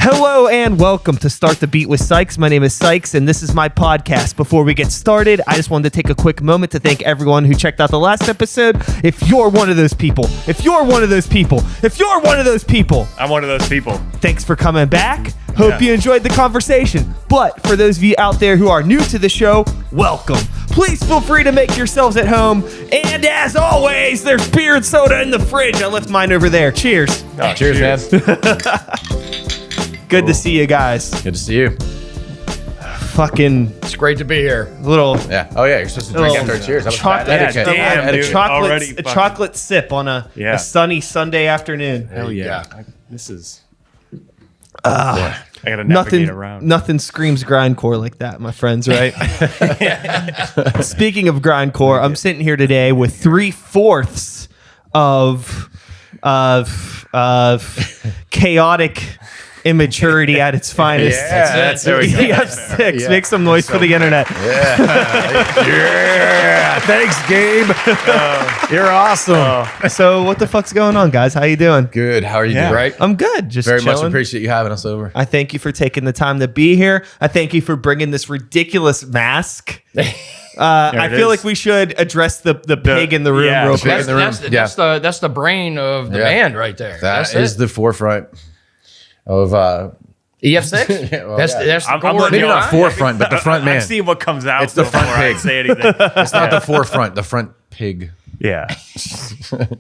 Hello and welcome to Start the Beat with Sykes. My name is Sykes and this is my podcast. Before we get started, I just wanted to take a quick moment to thank everyone who checked out the last episode. If you're one of those people, I'm one of those people, thanks for coming back. Hope you enjoyed the conversation. But for those of you out there who are new to the show, welcome. Please feel free to make yourselves at home. And as always, there's beer and soda in the fridge. I left mine over there. Cheers. Oh, cheers, man. Good to see you guys. Good to see you. Fucking It's great to be here. little Yeah. Oh, yeah. You're supposed to drink after our cheers. That was chocolate, bad etiquette. damn, dude. a chocolate sip on a sunny Sunday afternoon. Hell yeah. Yeah. This is... I gotta navigate Nothing, around. nothing screams grindcore like that, my friends, right? Speaking of grindcore, I'm sitting here today with 3/4 of chaotic immaturity at its finest. That's it. There we go. E.F.6. Yeah. Make some noise for the internet. Yeah. Thanks, Gabe. You're awesome. So what the fuck's going on, guys? How you doing? Good. How are you doing? Right? I'm good. Just Very much chilling. appreciate you having us over. I thank you for taking the time to be here. I thank you for bringing this ridiculous mask. I feel like we should address the pig in the room yeah, real the quick. pig in the room. That's the brain of the Yeah. band right there. That That's is it. the forefront of EF6? Yeah, well, that's yeah. that's the I'm goal. letting maybe you not know. forefront, but the front man. I'm seeing what comes out It's the before front I pig. say anything. It's not the forefront, the front pig. Yeah.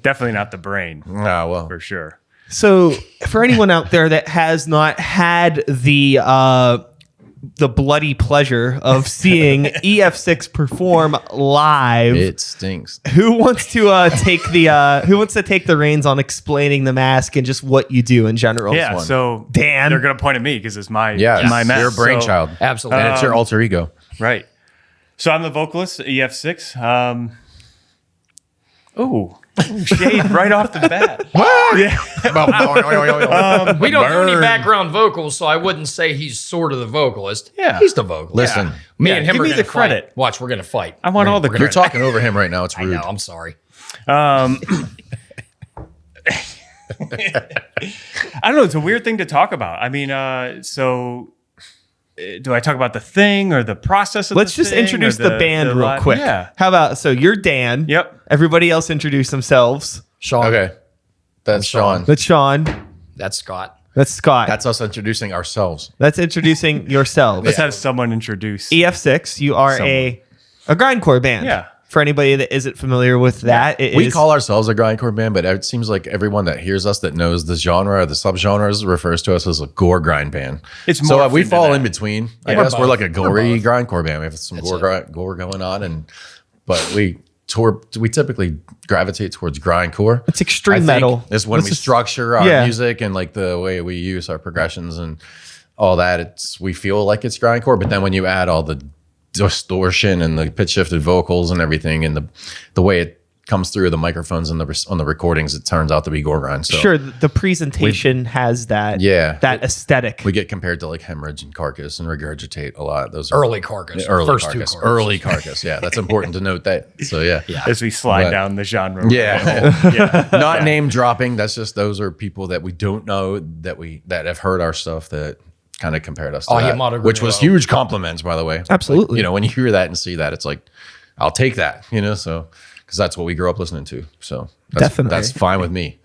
Definitely not the brain, Ah, well. for sure. So, for anyone out there that has not had the bloody pleasure of seeing EF6 perform live, It stinks. who wants to take the reins on explaining the mask and just what you do in general? Yeah, one. so Dan. they're going to point at me because it's my Yeah, my mess. your brainchild. Absolutely. And it's your alter ego. Right. So I'm the vocalist, EF6. Shade right off the bat. we don't do any background vocals, so I wouldn't say he's sort of the vocalist. Yeah. He's the vocalist. Listen, Me Yeah, and him give are me gonna the credit. fight. Watch, we're gonna fight. I want all the you're credit. talking over him right now. It's I rude. know. I'm sorry. I don't know. It's a weird thing to talk about. I mean, do I talk about the thing or the process of Let's the just thing introduce or the band real live- quick. Yeah. How about, so you're Dan. Yep. Everybody else introduce themselves. Sean. Okay. That's Sean. That's Sean. That's Scott. That's Scott. That's us introducing ourselves. That's introducing yourselves. Let's have someone introduce. EF6, you are a grindcore band. Yeah. For anybody that isn't familiar with that, it We is- call ourselves a grindcore band, but it seems like everyone that hears us that knows the genre or the subgenres refers to us as a gore grind band. It's so morphed we into fall that. in between. I We're guess we're both. like a gory We're both. grindcore band. We have some gore going on, but we typically gravitate towards grindcore. It's extreme I think metal. Is when This we is- structure our yeah. music and like the way we use our progressions and all that. We feel like it's grindcore, but then when you add all the distortion and the pitch shifted vocals and everything, and the way it comes through the microphones and on the recordings, it turns out to be gore grind. So Sure, the presentation has that that aesthetic. we get compared to like Hemorrhage and Carcass and Regurgitate a lot. Those are Early Carcass. early First Carcass. two Carcass. Early Carcass. Yeah, that's important to note that. So yeah. As we slide But- down the genre. Yeah. Not name dropping. That's just those are people that we don't know that have heard our stuff that kind of compared us to Oh, yeah, that, Mono which was Grillo. huge compliments, by the way. Absolutely. Like, when you hear that and see that, it's like, I'll take that, so because that's what we grew up listening to. So Definitely. that's fine with me.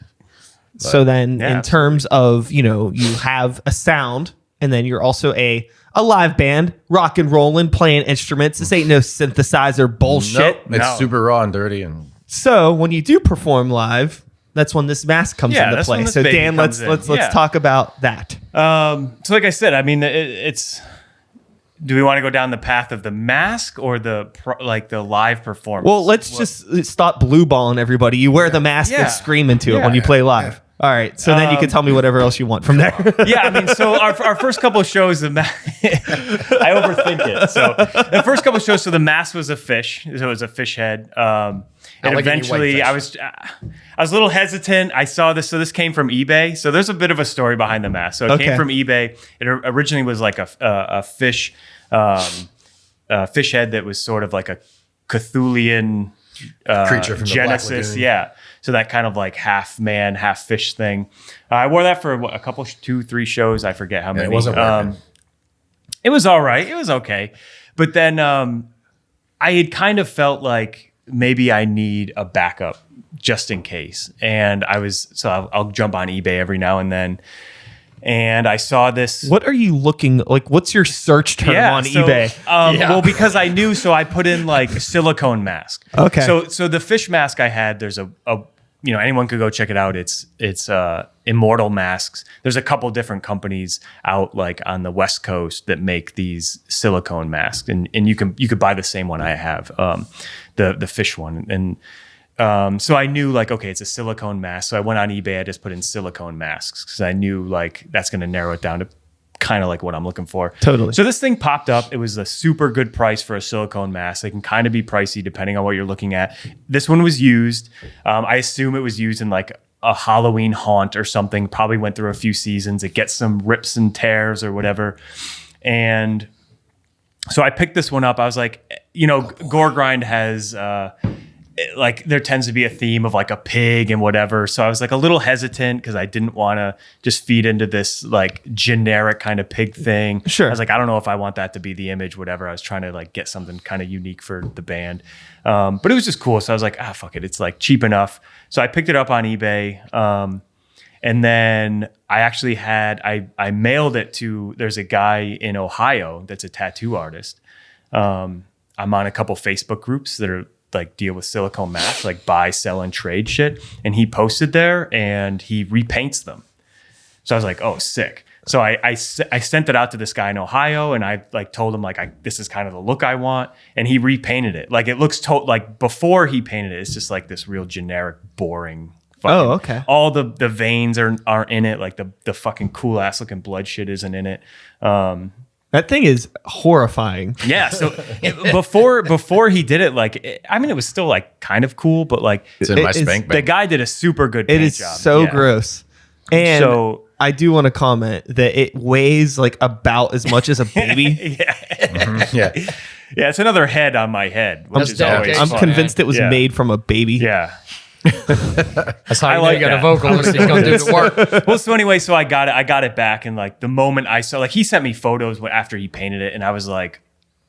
So then Yeah, in terms of, you have a sound and then you're also a live band, rock and rolling, playing instruments. This ain't no synthesizer bullshit. Nope, it's super raw and dirty and So when you do perform live, that's when this mask comes Yeah, into that's when play. this So baby Dan, let's comes in. Yeah. talk about that. So like I said, I mean, it's. Do we want to go down the path of the mask or the live performance? Well, let's just stop blue balling everybody. You wear the mask Yeah. and scream into it Yeah. when you play live. All right. So then you can tell me whatever else you want from there. Yeah, I mean, so our first couple of shows, I overthink it. So the first couple of shows, so the mask was a fish. So it was a fish head. And like any eventually white I was a little hesitant. I saw this. So this came from eBay. So there's a bit of a story behind the mask. So it Okay. came from eBay. It originally was like a fish fish head that was sort of like a Cthulian creature from the Black Genesis. Lagoon. Yeah. So that kind of like half man, half fish thing. I wore that for a couple, 2-3 shows. I forget how many. It wasn't working. It was all right. It was okay. But then I had kind of felt like maybe I need a backup just in case. And I'll jump on eBay every now and then. And I saw this. What are you looking like? What's your search term on eBay? Well, because I knew, so I put in like silicone mask. Okay. So the fish mask I had, there's a anyone could go check it out. It's Immortal Masks. There's a couple different companies out like on the West Coast that make these silicone masks, and you could buy the same one I have, the fish one, and. So I knew like, okay, it's a silicone mask. So I went on eBay. I just put in silicone masks because I knew like that's going to narrow it down to kind of like what I'm looking for. Totally. So this thing popped up. It was a super good price for a silicone mask. They can kind of be pricey depending on what you're looking at. This one was used. I assume it was used in like a Halloween haunt or something. Probably went through a few seasons. It gets some rips and tears or whatever. And so I picked this one up. I was like, Gore Grind has... like there tends to be a theme of like a pig and whatever. So I was like a little hesitant because I didn't want to just feed into this like generic kind of pig thing. Sure. I was like, I don't know if I want that to be the image, whatever. I was trying to like get something kind of unique for the band. But it was just cool. So I was like, fuck it. It's like cheap enough. So I picked it up on eBay. And then I actually I mailed it to, there's a guy in Ohio that's a tattoo artist. I'm on a couple Facebook groups that are like deal with silicone masks, like buy, sell, and trade shit. And he posted there and he repaints them. So I was like, oh, sick. So I sent it out to this guy in Ohio and I like told him like, this is kind of the look I want. And he repainted it. Like it looks like before he painted it, it's just like this real generic, boring. Oh, okay. All the veins are in it. Like the fucking cool ass looking blood shit isn't in it. That thing is horrifying. Yeah. So before he did it, like, it was still like kind of cool, but like It's in my spank the bank. guy did a super good It paint is job. so Yeah. gross. And So- I do want to comment that it weighs like about as much as a baby. Yeah. Yeah, it's another head on my head, which That's is always dedication. I'm fun. convinced it was Yeah. made from a baby. Yeah. That's how you like got a that. vocalist. He's gonna do the work. Well, so anyway, so I got it back, and like the moment I saw, like he sent me photos after he painted it, and I was like,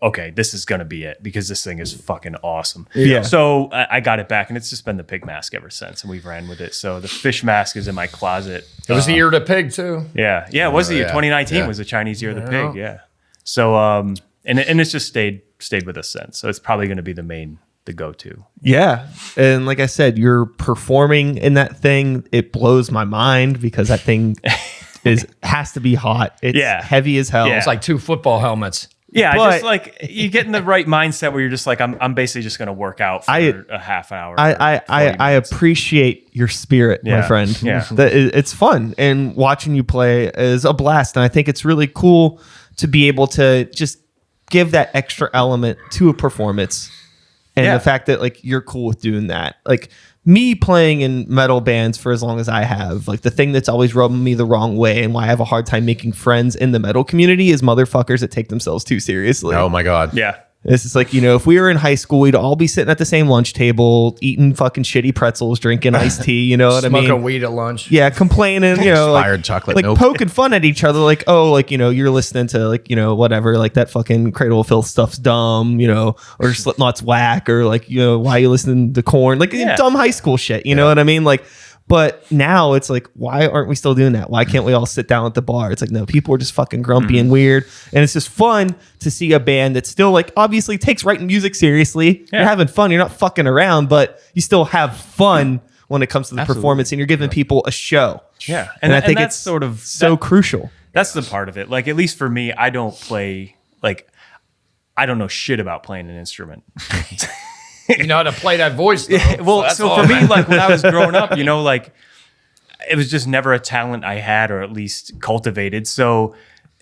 okay, this is gonna be it because this thing is fucking awesome. Yeah. So I got it back, and it's just been the pig mask ever since, and we've ran with it. So the fish mask is in my closet. It was the year of the pig too. Yeah, it was the year. yeah. 2019 Yeah. was the Chinese Year of the Pig. Yeah. So and it's just stayed with us since. So it's probably going to be the go-to. Yeah. And like I said, you're performing in that thing. It blows my mind because that thing has to be hot. It's heavy as hell. Yeah. It's like 2 football helmets. Yeah, But- just like you get in the right mindset where you're just like, I'm basically just going to work out for a half hour. I appreciate your spirit, my Yeah. friend. Yeah. It's fun, and watching you play is a blast. And I think it's really cool to be able to just give that extra element to a performance. And Yeah. the fact that like you're cool with doing that, like me playing in metal bands for as long as I have, like the thing that's always rubbing me the wrong way and why I have a hard time making friends in the metal community is motherfuckers that take themselves too seriously. Oh my God. Yeah. This is like, if we were in high school, we'd all be sitting at the same lunch table, eating fucking shitty pretzels, drinking iced tea, you know what I mean? Smoking weed at lunch. Yeah, complaining, Expired chocolate like milk. poking fun at each other, like, oh, like, you're listening to like, whatever, like that fucking Cradle of Filth stuff's dumb, or Slipknot's whack, or like, why you listening to Korn, like dumb high school shit, you know what I mean? Like, but now it's like, why aren't we still doing that? Why can't we all sit down at the bar? It's like, no, people are just fucking grumpy and weird. And it's just fun to see a band that still like obviously takes writing music seriously. Yeah. You're having fun. You're not fucking around, but you still have fun when it comes to the performance and you're giving people a show. Yeah. And I think that's it's sort of so crucial. That's the part of it. Like, at least for me, I don't play, like, I don't know shit about playing an instrument. You know how to play that voice, though. Well, that's so all for me, that like when I was growing up, like it was just never a talent I had or at least cultivated. So,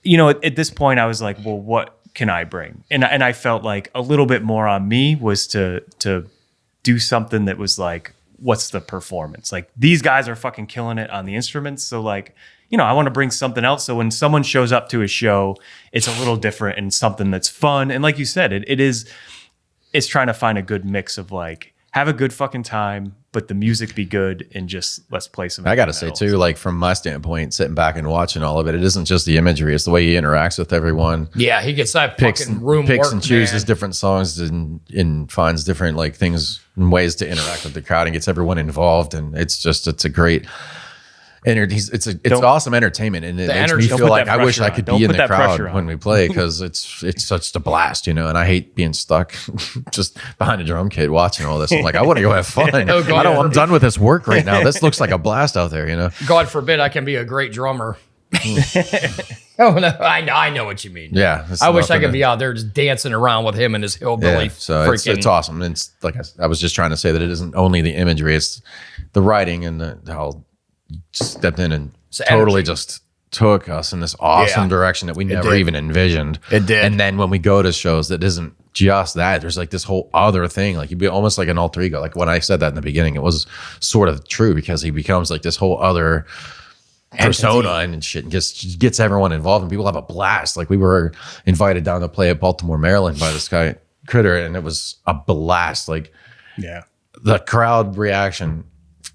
at this point I was like, well, what can I bring? And I felt like a little bit more on me was to do something that was like, what's the performance? Like these guys are fucking killing it on the instruments. So like, I want to bring something else. So when someone shows up to a show, it's a little different and something that's fun. And like you said, it's trying to find a good mix of like, have a good fucking time, but the music be good, and just let's play some. I got to say metal. too, like from my standpoint, sitting back and watching all of it, it isn't just the imagery; it's the way he interacts with everyone. Yeah, he gets that Picks fucking room and work, chooses man. different songs and finds different like things and ways to interact with the crowd and gets everyone involved. And it's a great. It's awesome entertainment, and it makes energy. me Don't feel put like that I wish pressure I on. could Don't be in put the that crowd pressure on. when we play because it's such a blast, you know. And I hate being stuck just behind a drum kit watching all this. I'm like, I want to go have fun. Oh, God. I'm done with this work right now. This looks like a blast out there, you know. God forbid I can be a great drummer. Oh no, I know what you mean. Yeah, it's I wish I nothing could to- be out there just dancing around with him and his hillbilly. Yeah, so freaking. it's awesome. And it's like I was just trying to say that it isn't only the imagery; it's the writing and how you stepped in and totally energy. just took us in this awesome Yeah. direction that we never did. even envisioned. It did. And then when we go to shows, that isn't just that. There's like this whole other thing. Like you'd be almost like an alter ego. Like when I said that in the beginning, it was sort of true because he becomes like this whole other persona and shit and gets everyone involved and people have a blast. Like we were invited down to play at Baltimore, Maryland by this guy Critter, and it was a blast. Like Yeah. the crowd reaction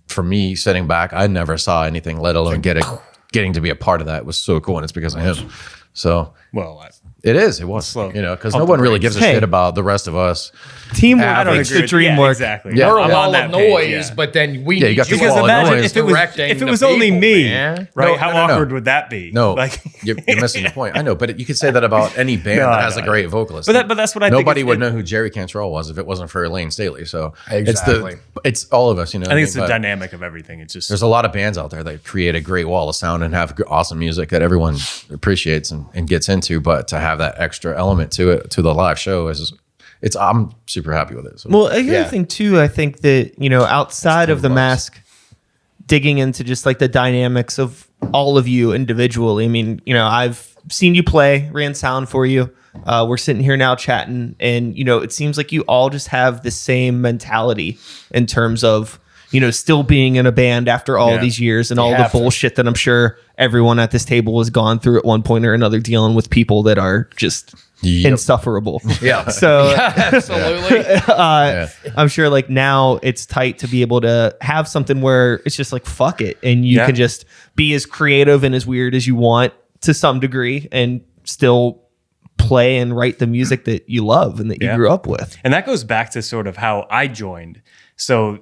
for me sitting back, I never saw anything, let alone getting to be a part of that. It was so cool, and it's because of him. So Well, it was, Slow. you know, because Pump no the one really brakes. gives a Hey. shit about the rest of us. Teamwork I don't makes agree the with- dream yeah, work. exactly. Yeah. We're Yeah. a I'm wall on that of page, noise, yeah. but then we Yeah, you need got the you wall all of imagine noise. if it was directing the only people, me, man. right? No, How no, no. awkward would that be? No, like you're missing the point. I know, but you could say that about any band No, that I has know, a great vocalist. But that's what I think Nobody it's- would know who Jerry Cantrell was if it wasn't for Elaine Staley. So Exactly. it's all of us, you know. I think it's the but dynamic of everything. It's just there's a lot of bands out there that create a great wall of sound and have awesome music that everyone appreciates and gets into. But to have that extra element to it, to the live show I'm super happy with it. So. Well, the other thing too, I think that, you know, outside of the $10. mask, digging into just like the dynamics of all of you individually. I mean, you know, I've seen you play, ran sound for you. We're sitting here now chatting, and, you know, it seems like you all just have the same mentality in terms of, you know, still being in a band after all Yeah. these years and all the have to. bullshit that I'm sure everyone at this table has gone through at one point or another, dealing with people that are just Yep. insufferable. Yeah. So Absolutely. I'm sure like now it's tight to be able to have something where it's just like, fuck it. And you Yeah. can just be as creative and as weird as you want to some degree and still play and write the music that you love and that you Yeah. grew up with. And that goes back to sort of how I joined. So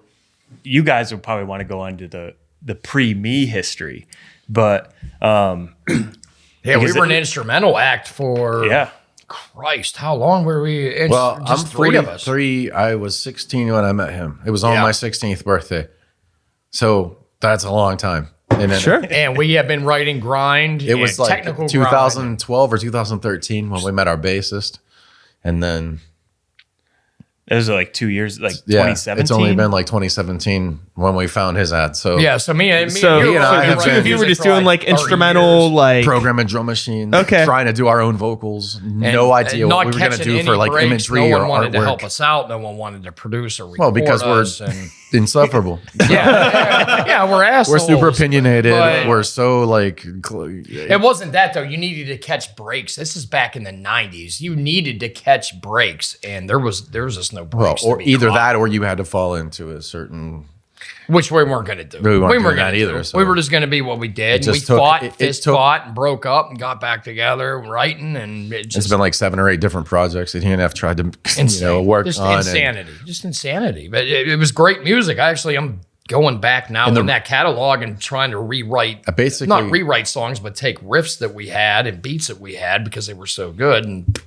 you guys would probably want to go into the pre-me history, but Yeah, we Because were an instrumental act for yeah, Christ. How long were we? Well, just I'm three of us. 43. I was 16 when I met him. It was on Yeah. my 16th birthday. So that's a long time. And then Sure. And we have been writing grind. it was and like technical 2012 or 2013 when we met our bassist. And then, it was like 2 years, like yeah, 2017. it's only been like 2017 when we found his ad. So grind. Yeah, so me and So, you and were I fucking have the two been- of you were music just for, doing like 30 instrumental, years. like programming drum machine, Okay. trying to do our own vocals. No And idea not what we were going to catching do any for like breaks. imagery no or one wanted to help artwork. us out. No one wanted to produce or record Well, because we're us. And, insufferable. yeah, we're We're assholes. super opinionated. but- We're so like, It wasn't that though. You needed to catch breaks. This is back in the '90s. You needed to catch breaks, and there was just no well, breaks. to or be either caught, that or you had to fall into a certain. which we weren't going to do. We weren't doing gonna that either, do. so- We were just going to be what we did. And we just took- fought, it fist took- fought, and broke up, and got back together, writing, and it just It's been like 7 or 8 different projects that he and I have tried to work just on. insanity, just insanity. But it was great music. I'm going back now in that catalog and trying to rewrite, basically- not rewrite songs, but take riffs that we had and beats that we had because they were so good. And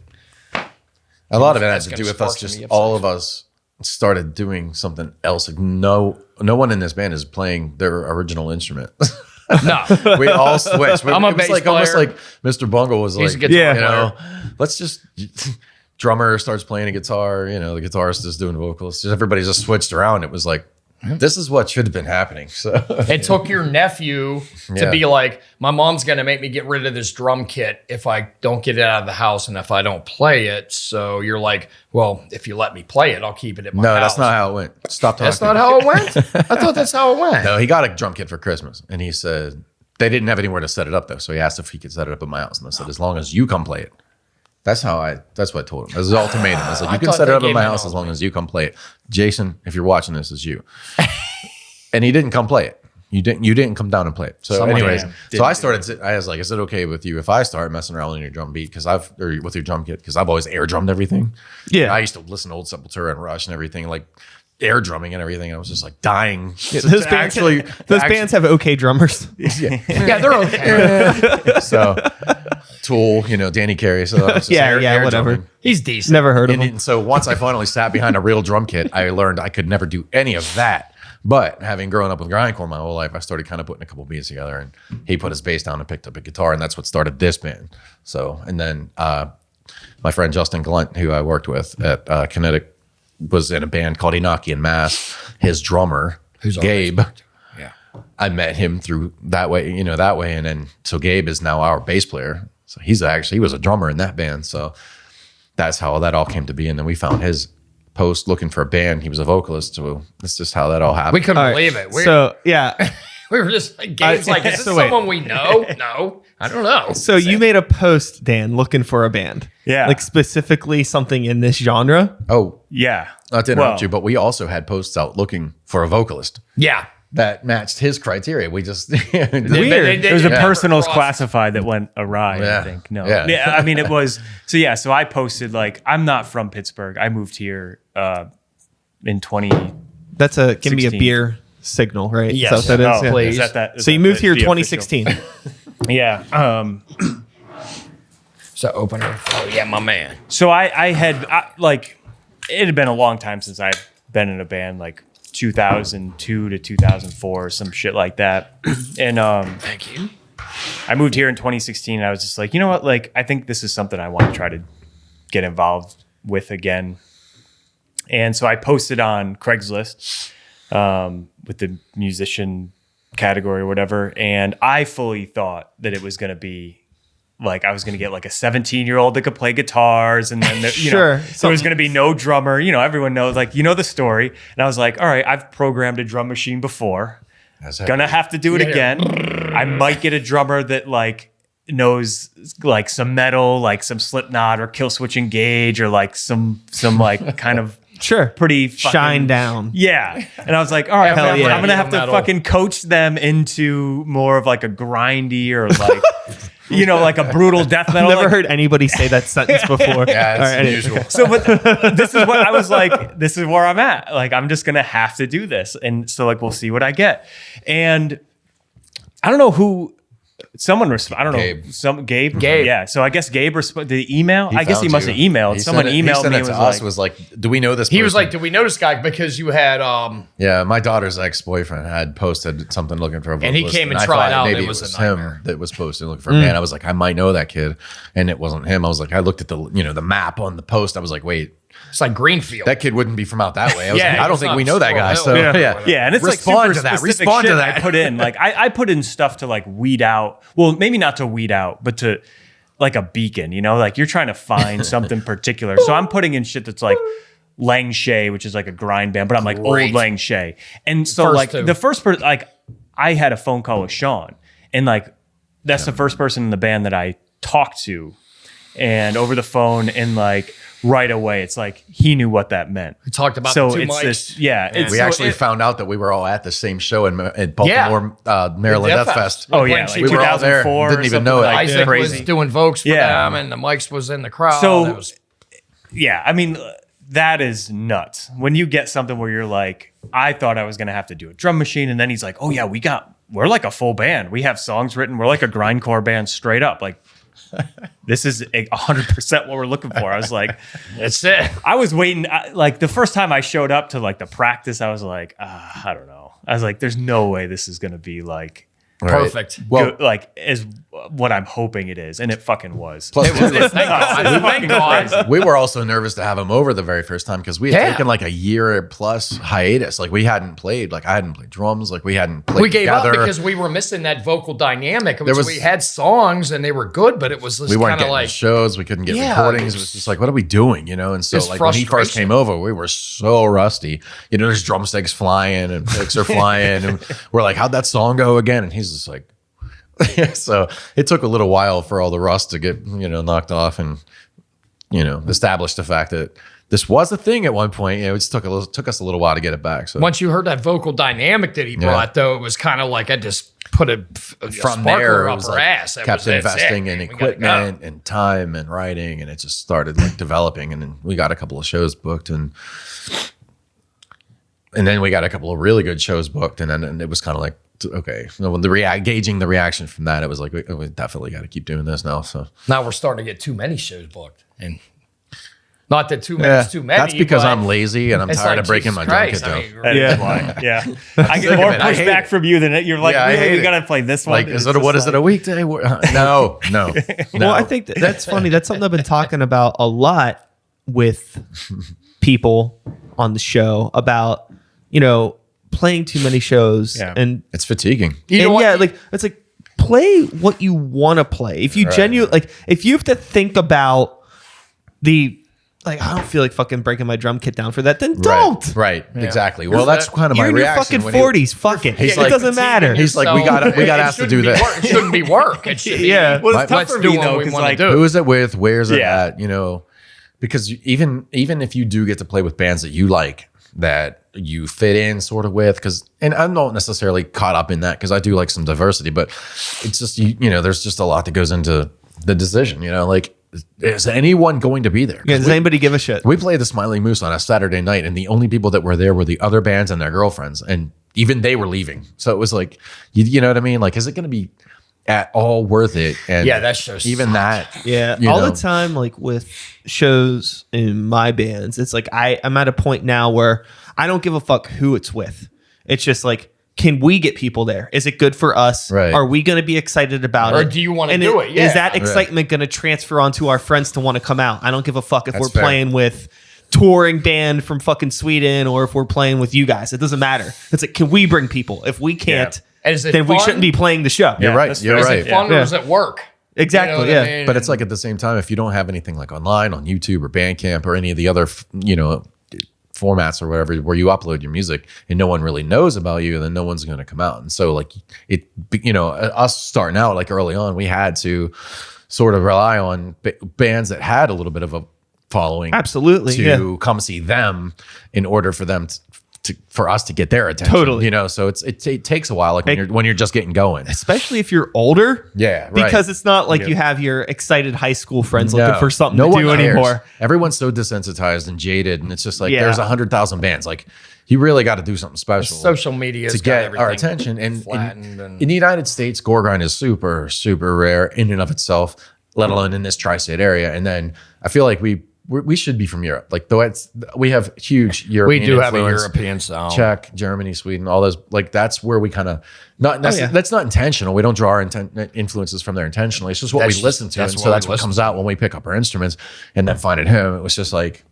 A lot of it has That's to gonna do with us. spark Just some all of us started doing something else. Like no one in this band is playing their original instrument. no, We all switched. I'm a it was bass like almost player. like Mr. Bungle was He's like, a guitar you know, player. let's just drummer starts playing a guitar. You know, the guitarist is doing vocals. Just everybody just switched around. It was like this is what should have been happening. So it took your nephew to Yeah. be like, my mom's going to make me get rid of this drum kit if I don't get it out of the house and if I don't play it. So you're like, well, if you let me play it, I'll keep it in my no, house. that's not how it went. Stop talking. That's not how it went? I thought that's how it went. No, he got a drum kit for Christmas, and he said they didn't have anywhere to set it up though. So he asked if he could set it up at my house, and I said, as long as you come play it, That's what I told him. It was an ultimatum. I was like, you can thought set it they up in gave my me an house as long as you come play it. Jason, if you're watching this, it's you. And he didn't come play it. You didn't come down and play it. So anyways, so I was like, is it okay with you if I start messing around on your drum beat? Or with your drum kit? Because I've always air drummed everything. Yeah. I used to listen to old Sepultura and Rush and everything, like air drumming and everything. I was just like dying. Those bands have okay drummers. Yeah, they're okay. So Tool, Danny Carey. So that was just air whatever. drumming. He's decent. Never heard of him. And so once I finally sat behind a real drum kit, I learned I could never do any of that. But having grown up with grindcore my whole life, I started kind of putting a couple beats together, and he put his bass down and picked up a guitar, and that's what started this band. So, and then my friend Justin Glunt, who I worked with at Kinetic, was in a band called Enochian Mass. His drummer, Gabe, I met him through that way, and then so Gabe is now our bass player. So he was a drummer in that band. So that's how that all came to be. And then we found his post looking for a band. He was a vocalist, so that's just how that all happened. We couldn't believe it. We were just like, Gabe's like, is this someone we know? No, I don't know. So you made a post, Dan, looking for a band. Yeah. Like specifically something in this genre. Oh, Yeah. not to interrupt you, but we also had posts out looking for a vocalist Yeah. that matched his criteria. We just weird. There was a Yeah. personals Cross. classified that went awry, Yeah. I think. No. Yeah. Yeah. I mean, it was, so I posted like, I'm not from Pittsburgh. I moved here in 20. That's give me a 16. beer signal, right? Yes. Is that what that is? Oh, Yeah. please. is that So you moved here the 2016. official- Yeah. So opener. Oh yeah, my man. So I had it had been a long time since I'd been in a band, like 2002 to 2004, some shit like that. And Thank you. I moved here in 2016. And I was just like, you know what? Like, I think this is something I want to try to get involved with again. And so I posted on Craigslist with the musician category or whatever. And I fully thought that it was going to be like I was going to get like a 17-year-old that could play guitars, and then Sure. so there's going to be no drummer. Everyone knows, like, the story. And I was like, all right, I've programmed a drum machine before. Gonna have to do it again. I might get a drummer that like knows like some metal, like some Slipknot or Killswitch Engage, or like some like kind of Sure. pretty fucking, Shine down. Yeah. And I was like, all right, Hell I'm yeah. going to have to Metal. fucking coach them into more of like a grindy or like, like a brutal death metal. Never like, heard anybody say that sentence before. Yeah, it's All right, unusual. So, but this is what I was like, this is where I'm at. Like, I'm just going to have to do this. And so, like, we'll see what I get. And I don't know who, I don't know. Gabe. Gabe. Yeah. So I guess Gabe responded. Did he email? I guess he found must have you. emailed. Someone He emailed sent me it and to was us, like, do we know this He was person? like, "Did we know this guy?" Because you had Yeah, my daughter's ex-boyfriend had posted something looking for a vocalist. And he came and I tried thought out, and Maybe it was a him nightmare. that was posted looking for a band. I was like, I might know that kid, and it wasn't him. I was like, I looked at the map on the post. I was like, wait, it's like Greenfield. that kid wouldn't be from out that way. I was Yeah, like, I don't it's think not we know that guy. So Squirrel Hill. yeah. Yeah, and it's Respond like to super that. specific Respond to shit that. I put in. Like I put in stuff to like weed out. Well, maybe not to weed out, but to like a beacon. Like you're trying to find something particular. So I'm putting in shit that's like Lang Shay, which is like a grind band, but I'm like Great. old Lang Shay. And so First like two. the first person, like I had a phone call with Sean, and like that's the first person in the band that I talked to, and over the phone, and like right away, it's like he knew what that meant. We talked about So the two it's mics. this, yeah. It's, We so actually it- found out that we were all at the same show in Baltimore, Maryland Death Death Fest. Fest. Oh When yeah, she- like We were all there. 2004. Didn't even something know it. like Isaac crazy. was doing vocals for Yeah. them, and the mics was in the crowd. So- It was, Yeah, I mean, that is nuts. When you get something where you're like, I thought I was going to have to do a drum machine. And then he's like, oh, yeah, we're like a full band. We have songs written. We're like a grindcore band straight up. Like, this is 100% what we're looking for. I was like, that's it. I was waiting. Like, the first time I showed up to like the practice, I was like, I don't know. I was like, there's no way this is going to be like, Perfect. Well, good, like, is what I'm hoping it is. And it fucking was. plus, Thank God. Thank God. we were also nervous to have him over the very first time because we had Yeah. taken like a year plus hiatus. Like we hadn't played. Like I hadn't played drums. Like we hadn't played We gave together. up because we were missing that vocal dynamic. There was- We had songs and they were good, but it was just we weren't kind of getting like shows. We couldn't get Yeah, recordings. it It was just like, what are we doing? And so It's like when he first frustration. came over, we were so rusty. There's drumsticks flying and picks are flying, and we're like, how'd that song go again? And he's just like. So it took a little while for all the rust to get knocked off, and established the fact that this was a thing at one point. It just took us a little while to get it back. So Once you heard that vocal dynamic that he brought, though, it was kind of like I just put a from sparkler there, it up was her like ass. kept investing in equipment and time and writing, and it just started like developing. And then we got a couple of shows booked, and then we got a couple of really good shows booked, and then it was kind of like, okay, when gauging the reaction from that, it was like we definitely got to keep doing this now. So now we're starting to get too many shows booked, and not that too many is too many. That's because but I'm lazy and I'm it's tired like, of breaking Jesus my drum Christ, kit down. I mean, That is why. Yeah. I get more pushback from you than you're like, Yeah, I really, hate we it. got to play this one. Like, is it a weekday? No. Well, I think that's funny. That's something I've been talking about a lot with people on the show about, playing too many shows. Yeah. And it's fatiguing. You know what? like it's like play what you want to play. If you if you have to think about I don't feel like fucking breaking my drum kit down for that, then don't. Right. Exactly. Well, that's kind of my You're in your reaction. fucking 40s. Fuck it. He's it like- doesn't matter. He's like, we got asked to do this. It shouldn't be work. It should be, Yeah. Well, it's tough let's for do me, what though, we 'cause, want like, to do. Who is it with? Where's it Yeah. at? Because even if you do get to play with bands that you like, that you fit in sort of with, and I'm not necessarily caught up in that because I do like some diversity, but it's just, there's just a lot that goes into the decision, like, is anyone going to be there? Yeah, does anybody give a shit? We played the Smiling Moose on a Saturday night, and the only people that were there were the other bands and their girlfriends, and even they were leaving. So it was like, you know what I mean? Like, is it going to be at all worth it? And Yeah, that show even sucked. that. Yeah, you all know. the time, like with shows in my bands, it's like I'm at a point now where I don't give a fuck who it's with. It's just like, can we get people there? Is it good for us? Right. Are we going to be excited about it? Or do you wanna And do it? Yeah. Is that excitement going to transfer onto our friends to want to come out? I don't give a fuck if That's we're fair. playing with touring band from fucking Sweden or if we're playing with you guys. It doesn't matter. It's like, can we bring people? If we can't, And is it then we fun? shouldn't be playing the show. You're right. that's You're Is right. it fun Yeah. or is it work? Exactly, You know what yeah. I mean? But it's like at the same time, if you don't have anything like online on YouTube or Bandcamp or any of the other, formats or whatever where you upload your music and no one really knows about you, then no one's going to come out. And so like us starting out like early on, we had to sort of rely on bands that had a little bit of a following Absolutely, to come see them in order for them for us to get their attention. Totally. So it takes a while, like when you're just getting going. Especially if you're older. Yeah, right. Because it's not like you have your excited high school friends looking for something no to one do cares. anymore. Everyone's so desensitized and jaded, and it's just like Yeah. there's 100,000 bands. Like you really got to do something special. Social media to get our attention. And flattened and- in the United States, gore grind is super, super rare in and of itself, let alone in this tri-state area. And then I feel like we should be from Europe. Like we have huge European We do have a influence. European sound. Czech, Germany, Sweden, all those. Like that's where we kind of yeah. that's not intentional. We don't draw our influences from there intentionally. It's just what That's we listen to, that's and what so we that's what listen comes to. out when we pick up our instruments. And then finding him, it was just like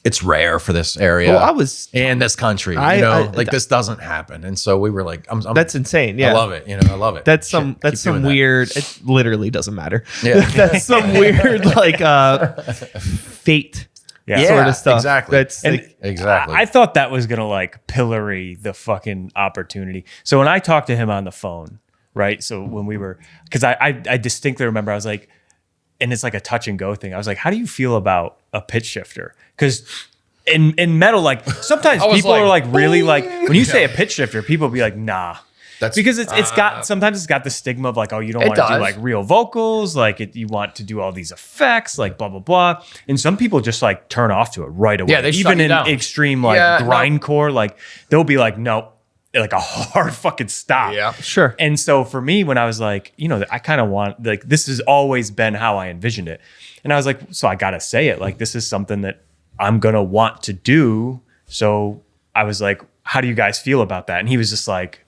it's rare for this area. Well, I was- in this country. This doesn't happen, and so we were like, I'm That's insane. Yeah. I love it. I love it. That's Shit, some keep doing that. weird, it literally doesn't matter. Yeah. That's some weird like fate Yeah. sort of stuff. Exactly. That's And like, Exactly. I thought that was gonna like pillory the fucking opportunity. So when I talked to him on the phone, right? So when we were, because I distinctly remember I was like, and it's like a touch and go thing. I was like, how do you feel about a pitch shifter? Because in metal, like sometimes I was people like, are like really like when you say a pitch shifter, people be like, nah. That's Because it's got sometimes it's got the stigma of like, oh, you don't It want to do does. like real vocals, like you want to do all these effects, like blah blah blah. And some people just like turn off to it right away. Yeah, they shut even you in down. extreme like Yeah, no. grindcore, like they'll be like, no, like a hard fucking stop. Yeah. sure. And so for me, when I was like, I kind of want like this has always been how I envisioned it. And I was like, so I gotta say it. Like this is something that I'm gonna want to do. So I was like, how do you guys feel about that? And he was just like,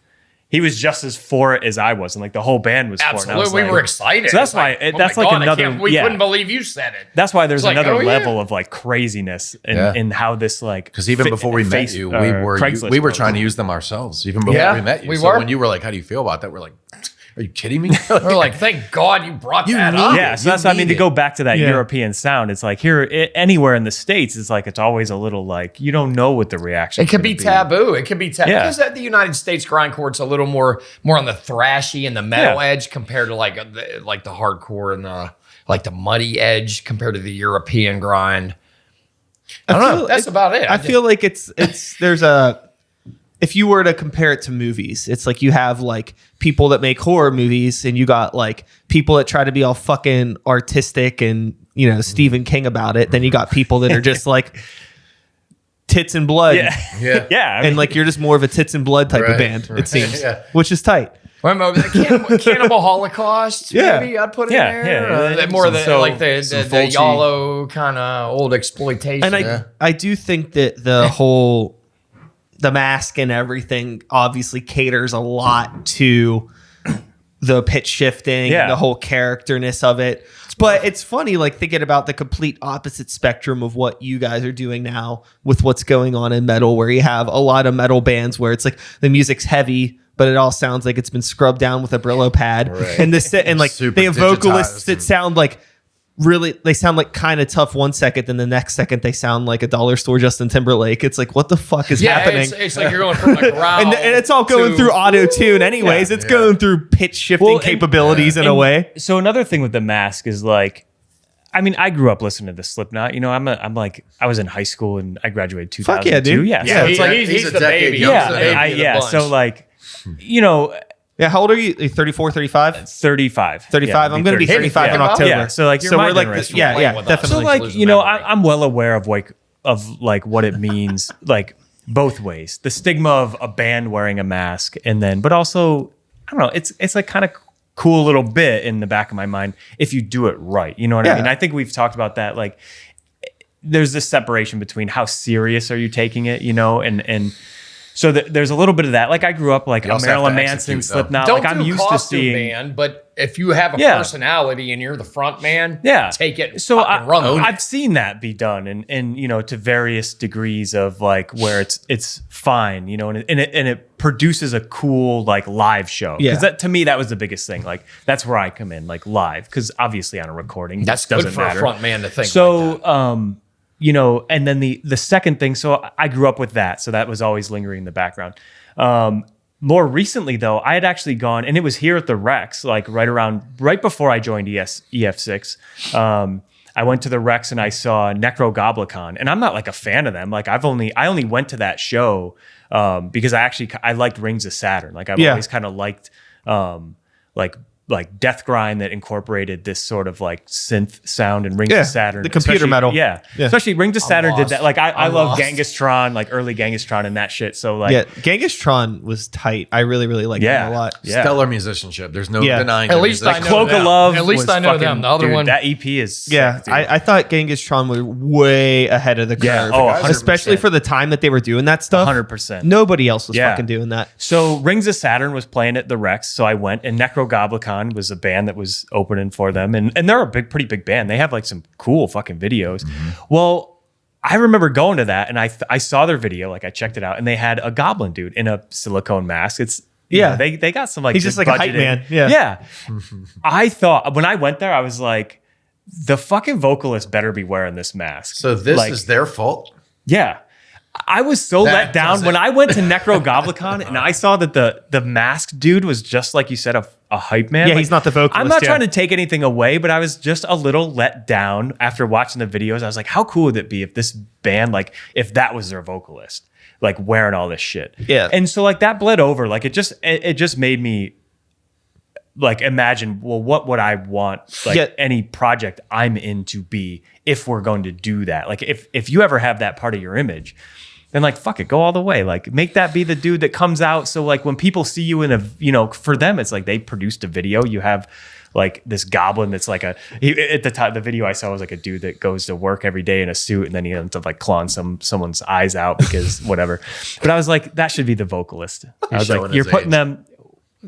he was just as for it as I was, and like the whole band was for it. And I was Absolutely, we like- were excited. So that's It's like, why oh that's my like God, another. we yeah, couldn't believe you said it. that's why there's It's like, another oh, yeah. level of like craziness in how this like. because even before we met you, we were Craigslist we were post. trying to use them ourselves. Even before Yeah, we met you, we so were. when you were like, "How do you feel about that?" We're like, Are you kidding me? We're like, thank God you brought that up. Yeah, so You that's what I mean. need To go it. back to that European sound, it's like anywhere in the States, it's like it's always a little like you don't know what the reaction. It could be taboo. It could be taboo Yeah. because at the United States grindcore, it's a little more on the thrashy and the metal Yeah. edge compared to like the hardcore and the muddy edge compared to the European grind. I don't know. That's about it. I feel like it's if you were to compare it to movies, it's like you have like people that make horror movies and you got like people that try to be all fucking artistic and, you know, Stephen King about it. Then you got people that are just like tits and blood. Yeah. Yeah, And like you're just more of a tits and blood type of band, it seems, which is tight. Remember the Cannibal Holocaust? Yeah. Maybe I'd put it Yeah, in there. yeah. More of the So- like the Fulci. yellow kind of old exploitation. And I do think that the mask and everything obviously caters a lot to the pitch shifting, Yeah. the whole characterness of it. But it's funny, like thinking about the complete opposite spectrum of what you guys are doing now with what's going on in metal, where you have a lot of metal bands where it's like the music's heavy, but it all sounds like it's been scrubbed down with a Brillo pad. Right. And like Super they have vocalists digitized that sound like they sound like kind of tough one second, then the next second they sound like a dollar store Justin Timberlake. It's like, what the fuck is happening? It's like you're going from a growl. And it's all going to- through auto tune anyways. It's going through pitch shifting capabilities in a way. So another thing with the mask is like, I mean, I grew up listening to the Slipknot. You know, I was in high school and I graduated 2002. Fuck yeah, dude. Yeah, Yeah, so it's it's like he's a the decade baby. younger He's the than baby me. of the yeah. bunch. So like, you know, Yeah, how old are you? 34, 35? 35. 35. Yeah, I'm going to be 35 in Yeah. October. Yeah, so like you're so my we're like, generation. yeah, Playing with us. definitely. So like, losing you know, memory. I'm well aware of what it means, like both ways. The stigma of a band wearing a mask, and then, but also, I don't know, it's like kind of cool little bit in the back of my mind if you do it right. You know what I Yeah. mean? I think we've talked about that. Like, there's this separation between how serious are you taking it, you know, and so there's a little bit of that. Like I grew up like a also have to Marilyn Manson, execute, though. Slipknot. Don't Like I'm do used to costume seeing. band, but if you have a Yeah. personality and you're the front man, Yeah. take it. So And run with it. I've seen that be done, and you know, to various degrees of like where it's fine, you know, and it produces a cool like live show. Yeah. Because that to me that was the biggest thing. Like that's where I come in, like live, because obviously on a recording That's it good doesn't for matter. a front man to think. So like that. you know, and then the second thing, so I grew up with that, so that was always lingering in the background. More recently, though, I had actually gone, and it was here at the Rex, like right before I joined EF6. I went to the Rex and I saw Necrogoblicon, and I'm not like a fan of them. Like I only went to that show because I liked Rings of Saturn. Like I've always kind of liked like death grind that incorporated this sort of like synth sound and Rings Yeah, of Saturn. the computer especially- metal. Yeah. Yeah. Especially Rings of Saturn did lost. that. Like I I'm love lost. Gangastron, like early Gangastron and that shit. So like Yeah, Gangastron was tight. I really, really liked Yeah. it a lot. Yeah. Stellar musicianship. There's no Yeah. denying. At their least I musicianship. know Cloak them. of Love. At least was I know them. fucking- The other dude, one- that EP is sick, Yeah, dude. I thought Gangastron was way ahead of the curve. Yeah, oh, 100%. especially for the time that they were doing that stuff. 100%. Nobody else was Yeah. fucking doing that. So Rings of Saturn was playing at the Rex, so I went, and Necrogoblicon was a band that was opening for them, and they're a pretty big band. They have like some cool fucking videos. Well, I remember going to that, and I saw their video, like I checked it out, and they had a goblin dude in a silicone mask. It's you Yeah. know, they got some like He's just good like a hype budgeting. man. Yeah. yeah. I thought when I went there, I was like, the fucking vocalist better be wearing this mask. So this Like, is their fault. yeah. I was so That let down doesn't- when I went to Necrogoblicon and I saw that the masked dude was just like you said, a hype man. Yeah, Like, he's not the vocalist, I'm not yeah. trying to take anything away, but I was just a little let down after watching the videos. I was like, how cool would it be if this band, like, if that was their vocalist, like wearing all this shit? Yeah. And so like that bled over. Like it just made me like imagine, well, what would I want like Yeah. any project I'm in to be if we're going to do that? Like if you ever have that part of your image, then like fuck it, go all the way. Like make that be the dude that comes out. So like when people see you in a, you know, for them it's like they produced a video. You have like this goblin that's like at the time the video I saw was like a dude that goes to work every day in a suit and then he ends up like clawing someone's eyes out because whatever. But I was like, that should be the vocalist. I was showing like, his you're putting age. them.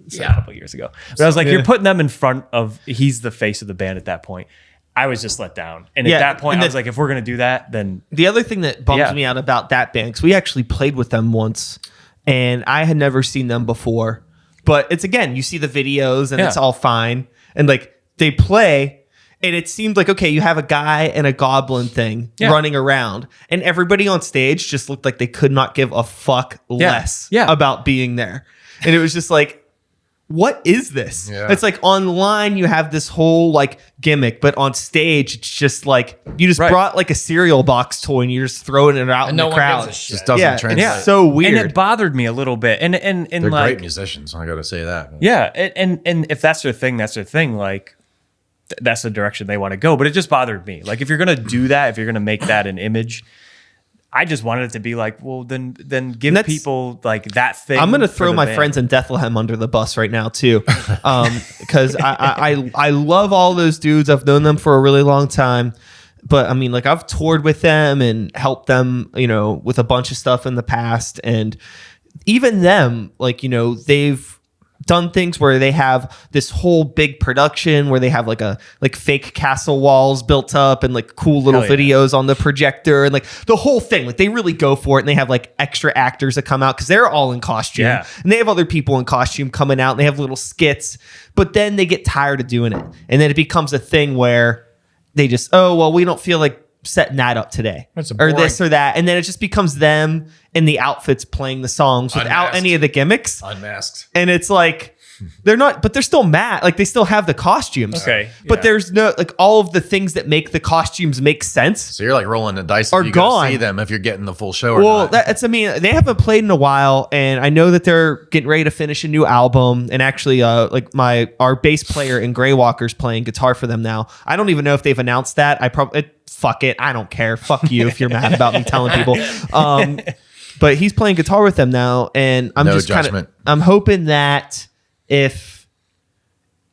Yeah, a couple years ago. But I was like, you're putting them in front of. He's the face of the band at that point. I was just let down, and Yeah, at that point, and I was like, if we're gonna do that, then The other thing that bums Yeah. me out about that band, because we actually played with them once, and I had never seen them before, But it's, again, you see the videos and it's all fine. And like they play, and it seemed like, okay, you have a guy and a goblin thing running around, and everybody on stage just looked like they could not give a fuck less about being there. And it was just like, what is this? Yeah. It's like online you have this whole like gimmick, but on stage it's just like you just brought like a cereal box toy and you're just throwing it out in the crowd. Just doesn't translate. It's so weird. And it bothered me a little bit. And they're like, great musicians. I got to say that. Yeah, and if that's their thing, that's their thing. Like that's the direction they want to go. But it just bothered me. Like if you're gonna do that, if you're gonna make that an image, I just wanted it to be like, well, then give people like that thing. I'm going to throw my friends in Bethlehem under the bus right now too, because I love all those dudes. I've known them for a really long time, but I mean, like I've toured with them and helped them, you know, with a bunch of stuff in the past, and even them, like, you know, they've done things where they have this whole big production where they have like fake castle walls built up and like cool little videos on the projector and like the whole thing. Like they really go for it, and they have like extra actors that come out because they're all in costume, and they have other people in costume coming out, and they have little skits, but then they get tired of doing it, and then it becomes a thing where they just, oh well, we don't feel like setting that up today or this or that, and then it just becomes them in the outfits playing the songs without any of the gimmicks, unmasked, and it's like they're not, but they're still mad. Like they still have the costumes, but there's no like all of the things that make the costumes make sense. So you're like rolling the dice are if you gone. See them if you're getting the full show. Or well, not. That's, I mean, they haven't played in a while, and I know that they're getting ready to finish a new album. And actually, like our bass player in Grey Walker's playing guitar for them now. I don't even know if they've announced that. Fuck it, I don't care. Fuck you if you're mad about me telling people. But he's playing guitar with them now, and I'm just kind of, I'm hoping that if,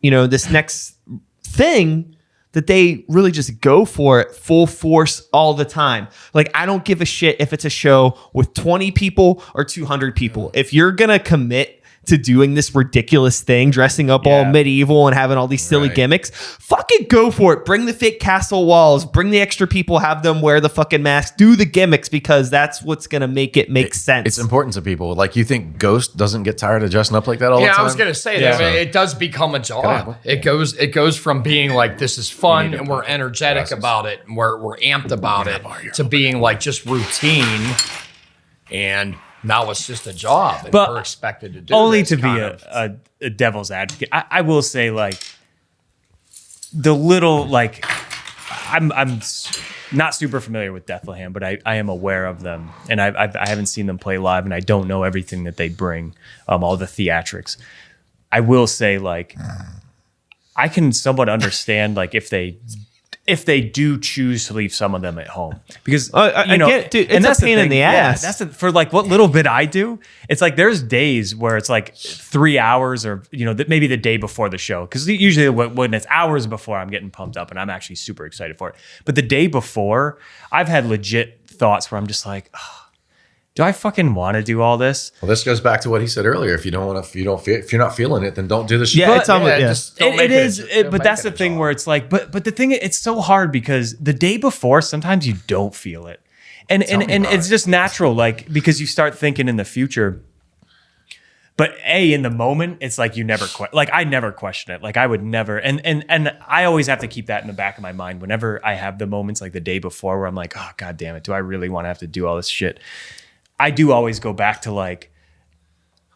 you know, this next thing that they really just go for it full force all the time. Like, I don't give a shit if it's a show with 20 people or 200 people. If you're going to commit to doing this ridiculous thing, dressing up all medieval and having all these silly gimmicks, fucking go for it. Bring the fake castle walls, bring the extra people, have them wear the fucking mask, do the gimmicks, because that's what's going to make it make sense. It's important to people. Like, you think Ghost doesn't get tired of dressing up like that all the time? Yeah, I was going to say that. I mean, it does become a job. It goes from being like, this is fun and we're energetic about it and we're amped about it, to being like just routine, and now it's just a job, and we're expected to do only this to be a devil's advocate. I will say, like, the little, like, I'm not super familiar with Bethlehem, but I am aware of them, and I haven't seen them play live, and I don't know everything that they bring, all the theatrics. I will say, like, I can somewhat understand, like, if they do choose to leave some of them at home, because I get, dude, it's a pain in the ass. That's for like what little bit I do. It's like there's days where it's like 3 hours, or maybe the day before the show, because usually when it's hours before, I'm getting pumped up and I'm actually super excited for it. But the day before, I've had legit thoughts where I'm just like, oh, do I fucking want to do all this? Well, this goes back to what he said earlier. If you're not feeling it, then don't do the show. Yeah, it's it is. But that's the thing where it's like, but the thing, it's so hard because the day before, sometimes you don't feel it, and it's just natural, like, because you start thinking in the future. But in the moment, it's like you never I never question it. Like I would never, and I always have to keep that in the back of my mind whenever I have the moments like the day before where I'm like, oh god damn it, do I really want to have to do all this shit? I do always go back to like,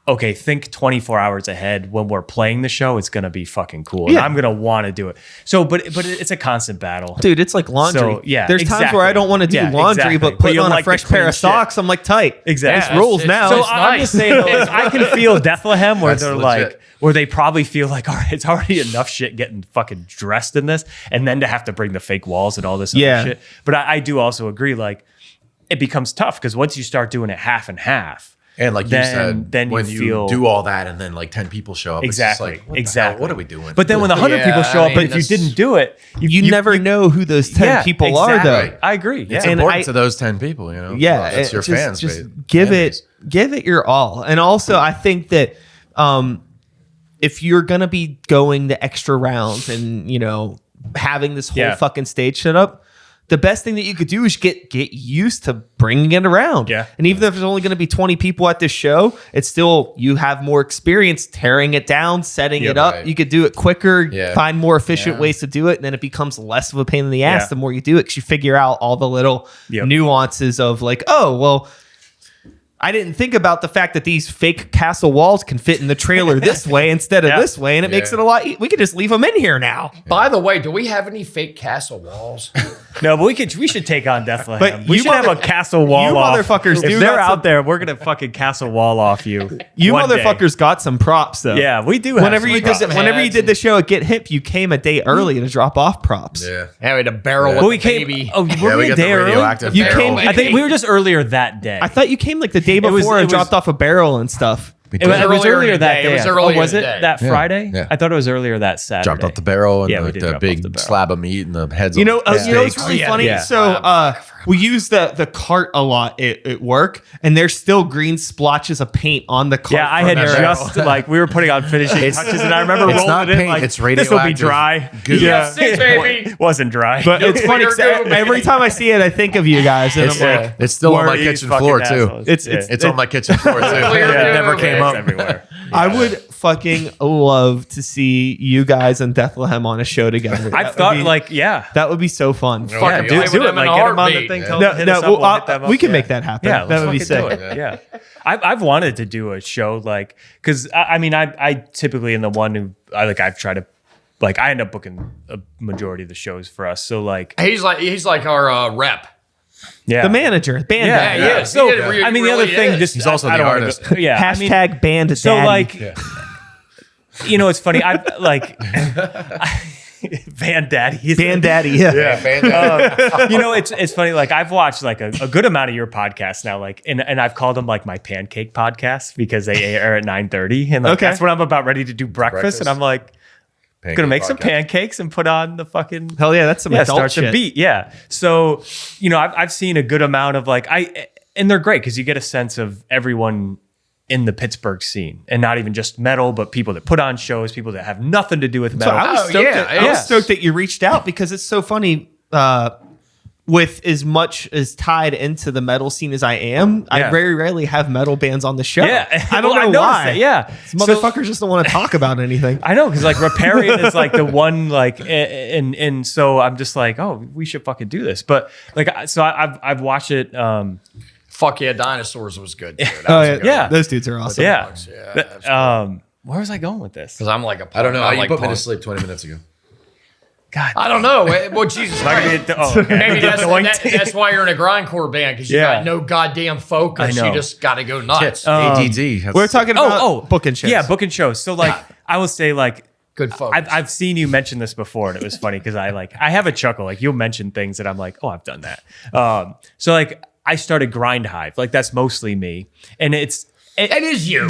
okay, think 24 hours ahead. When we're playing the show, it's gonna be fucking cool, and I'm gonna want to do it. So, but it's a constant battle, dude. It's like laundry. So, there's times where I don't want to do laundry, but putting on a fresh pair of socks, I'm like, tight. Exactly, this rules now. So I'm just saying, like, I can feel Bethlehem where they're like, where they probably feel like, all right, it's already enough shit getting fucking dressed in this, and then to have to bring the fake walls and all this other shit. But I do also agree, like, it becomes tough because once you start doing it half and half, and like you said, then when you feel, do all that and then like 10 people show up, exactly, it's just like, what are we doing? But then when 100 people show up, but if you didn't do it, you never know who those 10 people are, though. I agree. It's important to those 10 people, Yeah, that's your fans. Just give it your all. And also, I think that if you're gonna be going the extra rounds and having this whole fucking stage set up, the best thing that you could do is get used to bringing it around. Yeah. And even if there's only going to be 20 people at this show, it's still, you have more experience tearing it down, setting it up. Right. You could do it quicker, Yeah. find more efficient ways to do it. And then it becomes less of a pain in the ass Yeah. the more you do it, because you figure out all the little Yep. nuances of like, oh, well, I didn't think about the fact that these fake castle walls can fit in the trailer this way instead of Yeah. this way. And it makes it a lot, we could just leave them in here now. By the way, do we have any fake castle walls? No, but we should take on Bethlehem. But We you should have a mother- castle wall you off. motherfuckers do If they're got out some- there, we're gonna fucking castle wall off you. You one day. motherfuckers got some props though. Yeah, we do. Have Whenever some you did props. the, whenever you Heads did the show at Get Hip, you came a day early to drop off props. Yeah. Yeah, we had a barrel Yeah. with Well, the we came. baby. Oh, Yeah, were we we a got the day early? radioactive You barrel. came- I think we were just earlier that day. I thought you came like the day was- before it and was- dropped off a barrel and stuff. We It was earlier earlier in the that day. day. It was Oh, earlier was in it the day. that Yeah. Friday? Yeah. I thought it was earlier that Saturday. Dropped off the barrel and Yeah, we the, did the drop off big the barrel. slab of meat and the heads. You know, on the you know what's steaks. really yeah, funny? yeah. So we use the cart a lot at work, and there's still green splotches of paint on the cart. Yeah, I from had that barrel. just like we were putting on finishing touches, and I remember it's rolling not it in paint, like it's this will be radioactive dry. goo. Yeah, EF6, baby. wasn't dry. But it's funny 'cause clear goo, every time I see it, I think of you guys, and It's, I'm like, it's still on my These kitchen fucking floor too. assholes. It's on my kitchen floor too. Clear It goo. never came Yeah, up. It's everywhere. I would fucking love to see you guys and Bethlehem on a show together. I've thought that would be so fun. yeah, Fucking play do with it. them in Like a get them on the heartbeat. thing. Yeah. Tell No, them to hit no, us up, we'll hit them up. we can Yeah. make that happen. Yeah, that would be let's sick. fucking do it. Yeah, I've wanted to do a show like because I typically am the one who I've tried to like I end up booking a majority of the shows for us. So like He's like our rep. yeah, The manager, band Yeah, daddy. yeah. So He really- I mean, the other really thing, is. just He's also I the don't wanna artist. Go, yeah, I mean, Hashtag band so daddy. like, you know, it's funny. I like Van Daddy. band daddy. Yeah. You know, it's funny. Like I've watched like a good amount of your podcasts now. Like, and I've called them like my pancake podcast because they air at 9:30, and like Okay. that's when I'm about ready to do breakfast, and I'm like gonna make some pancakes and put on the fucking Hell yeah, that's some adult start shit. the beat. Yeah. So, you know, I've seen a good amount of like and they're great because you get a sense of everyone in the Pittsburgh scene, and not even just metal, but people that put on shows, people that have nothing to do with So metal. I was Oh, stoked. yeah, I was yeah. stoked that you reached out because it's so funny. With as much as tied into the metal scene as I am, I Yeah. very rarely have metal bands on the show. Yeah. I don't Well, I know noticed why. that, yeah. These motherfuckers just don't want to talk about anything. I know, because like Riparian is like the one like, and so I'm just like, oh, we should fucking do this. But like, so I've watched it. Fuck yeah, dinosaurs was good. Dude. Oh Was a yeah, good yeah. one. those dudes are awesome. Yeah. Yeah, Where was I going with this? because I'm like a. I don't know. I'm You like put me to punk. sleep 20 minutes ago. God, I don't know. Well, Jesus Christ. okay. Maybe that's why you're in a grindcore band because you Yeah. got no goddamn focus. I know. You just got to go nuts. ADD. We're talking about booking shows. Yeah, booking shows. So like, I will say like, Good focus. I've seen you mention this before, and it was funny because I have a chuckle. Like you'll mention things that I'm like, oh, I've done that. So like, I started Grind Hive. Like that's mostly me, and it is you.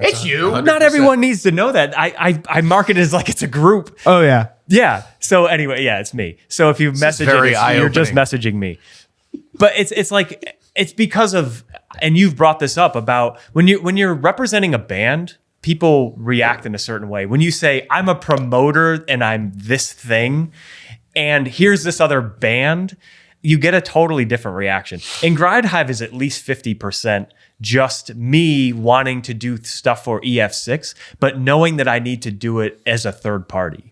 It's you. 100%. Not everyone needs to know that. I market it as like it's a group. Oh yeah. Yeah. So anyway, yeah, it's me. So if you message very it, you're just eye-opening. messaging me. But it's like it's because of, and you've brought this up about when you're representing a band, people react in a certain way. When you say I'm a promoter and I'm this thing, and here's this other band, you get a totally different reaction. And Grind Hive is at least 50% just me wanting to do stuff for EF6, but knowing that I need to do it as a third party.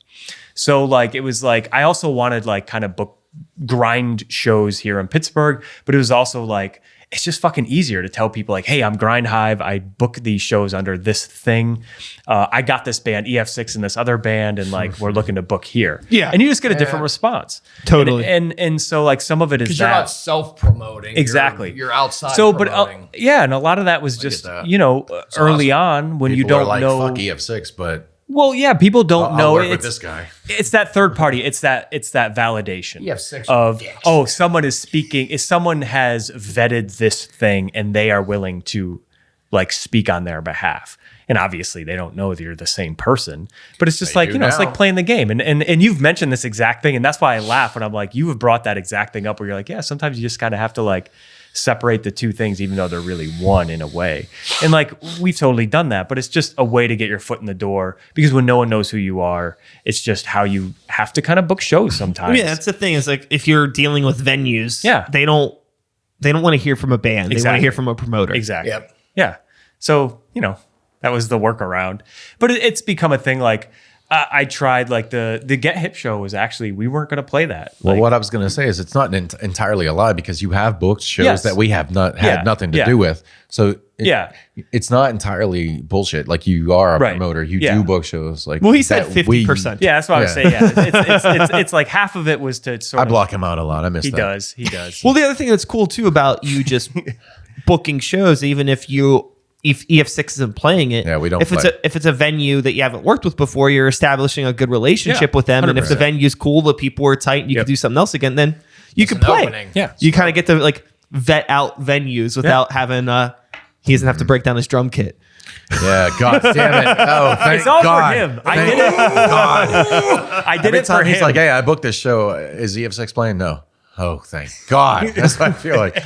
So like, it was like, I also wanted like kind of book grind shows here in Pittsburgh, but it was also like, it's just fucking easier to tell people like, hey, I'm Grind Hive. I book these shows under this thing. I got this band EF6 and this other band, and like we're looking to book here. Yeah. And you just get a different response. Totally. And so like some of it is Because that. you're not self-promoting. Exactly. You're outside So, but promoting. yeah, and a lot of that was just, that. you know, early on when you People are don't like, know. fuck EF6, but Well, yeah, people don't I'll know. work with It's, this guy. it's that third party. It's that validation EF6 of, dicks. oh, someone is speaking. If someone has vetted this thing and they are willing to like speak on their behalf. And obviously they don't know that you're the same person, but it's just They like, do you know, it's now. like playing the game. And you've mentioned this exact thing. And that's why I laugh when I'm like, you have brought that exact thing up where you're like, yeah, sometimes you just kind of have to like separate the two things, even though they're really one in a way. And like we've totally done that, but it's just a way to get your foot in the door, because when no one knows who you are, it's just how you have to kind of book shows sometimes. Yeah, that's the thing. Is like if you're dealing with venues, Yeah. they don't want to hear from a band. They want to Exactly. hear from a promoter. Exactly. Yep. Yeah. So, that was the workaround. But it's become a thing. Like I tried like the Get Hip show was actually, we weren't going to play that. Well, Like, what I was going to say is it's not entirely a lie, because you have booked shows Yes. that we have not had Yeah. nothing to Yeah. do with. So Yeah. it's not entirely bullshit. Like you are a Right. promoter, you Yeah. do book shows. Like Well, he said that we- 50%. Yeah, that's what I was saying. Yeah, it's like half of it was to sort I of. block him out a lot. I miss He that. does. He does. Well, the other thing that's cool too about you just booking shows, even if EF6 isn't playing it, Yeah, we don't If play. it's a venue that you haven't worked with before, you're establishing a good relationship Yeah, with them, and if the 100%. venue's cool, the people are tight, and you Yep. can do something else again, then you It's can an play. opening. Yeah. You kind of get to like vet out venues without having he doesn't have to break down his drum kit. Yeah, God damn it. Oh, thank It's all God. for him. I Thank did it. God. I did Every it for time him. he's like, hey, I booked this show. Is EF6 playing? No. Oh, thank God. That's what I feel like.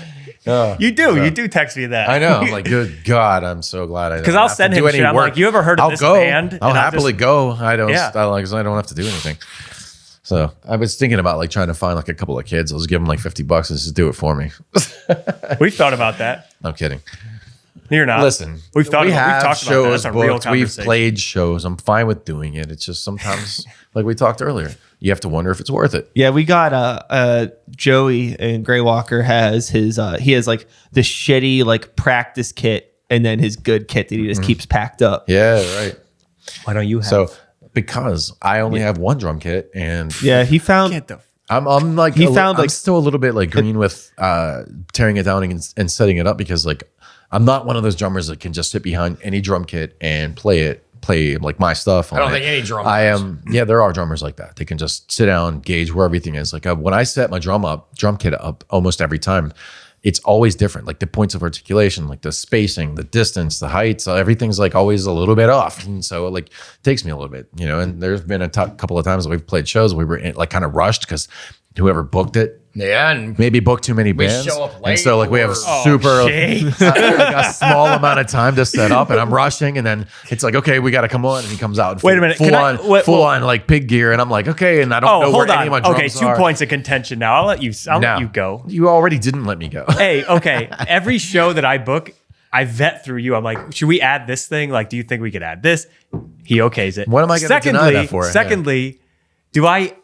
Oh, You do text me that. I know. I'm like, good God, I'm so glad I don't 'Cause I'll have to send do him any shit. I'm work. like, you ever heard of I'll this go. band? I'll And I'll happily just- go. I don't. Yeah. I don't have to do anything. So I was thinking about like trying to find like a couple of kids. I'll just give them like $50 and just do it for me. We've thought about that. I'm kidding. You're not. Listen, we've talked have about that. shows That's a real booked. We've conversation. played shows. I'm fine with doing it. It's just sometimes, like we talked earlier, you have to wonder if it's worth it. Yeah, we got Joey and Gray Walker has his he has like the shitty like practice kit and then his good kit that he just keeps packed up. Yeah, right. Why don't you have? So because I only have one drum kit, and Yeah, he found Get the I'm like He a li- found, I'm like- still a little bit like green with tearing it down and setting it up, because like I'm not one of those drummers that can just sit behind any drum kit and play like my stuff. I don't think any drummer I does. am. Yeah, there are drummers like that. They can just sit down, gauge where everything is. Like when I set my drum kit up, almost every time, it's always different. Like the points of articulation, like the spacing, the distance, the heights, everything's like always a little bit off. And so like it takes me a little bit, And there's been a couple of times that we've played shows we were like kind of rushed because whoever booked it Yeah, and maybe booked too many bands. show up and late so like we have or- super shit. like a small amount of time to set up, and I'm rushing, and then it's like, okay, we got to come on, and he comes out in Wait a minute, full can I- wait, full well- on like pig gear, and I'm like, okay, and I don't know Oh, where hold any of my on. drums Okay, 2 are. points of contention now. I'll let you go. You already didn't let me go. Hey, okay. Every show that I book, I vet through you. I'm like, should we add this thing? Like, do you think we could add this? He okays it. What am I gonna deny that for? Secondly, do I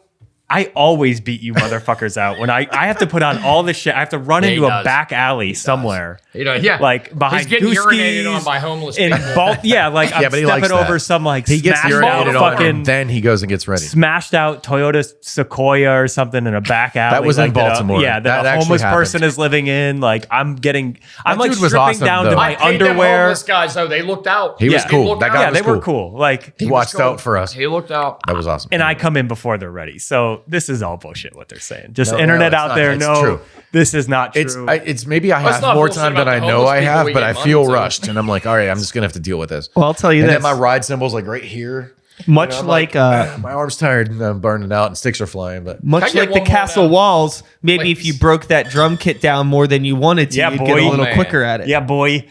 always beat you motherfuckers out when I have to put on all this shit. I have to run Yeah, he into a does. back alley somewhere. yeah, Like behind he's getting Gooskies urinated on by homeless in people. Yeah, like I'm Yeah, but he likes stepping that. over some like He gets smashed out urinated on, fucking and then he goes and gets ready. smashed out Toyota Sequoia or something in a back alley. That was in like, Baltimore. Yeah, That that a actually homeless happened. person is living in. Like I'm like dude was stripping awesome, down though. to I my paid them underwear. homeless guys though. They looked out. He was Yeah. cool. looked That out. guy Yeah, was they cool. were cool. Like He watched out for us. He looked out. That was awesome. and I come in before they're ready. So this is all bullshit what they're saying. Just No, internet it's out not. there. It's No, true. this is not true. It's maybe I Let's have not more bullshit time than about I the know homeless I people have, we but get I money feel to. rushed, and I'm like, all right, I'm just gonna have to deal with this. Well, I'll tell you And this. then my ride cymbal's like right here. much I'm like my arm's tired and I'm burning out and sticks are flying. But much Can I get like the one more castle now? walls, maybe Like- if you broke that drum kit down more than you wanted to, Yeah, you'd boy. get a little Man. quicker at it. yeah, boy.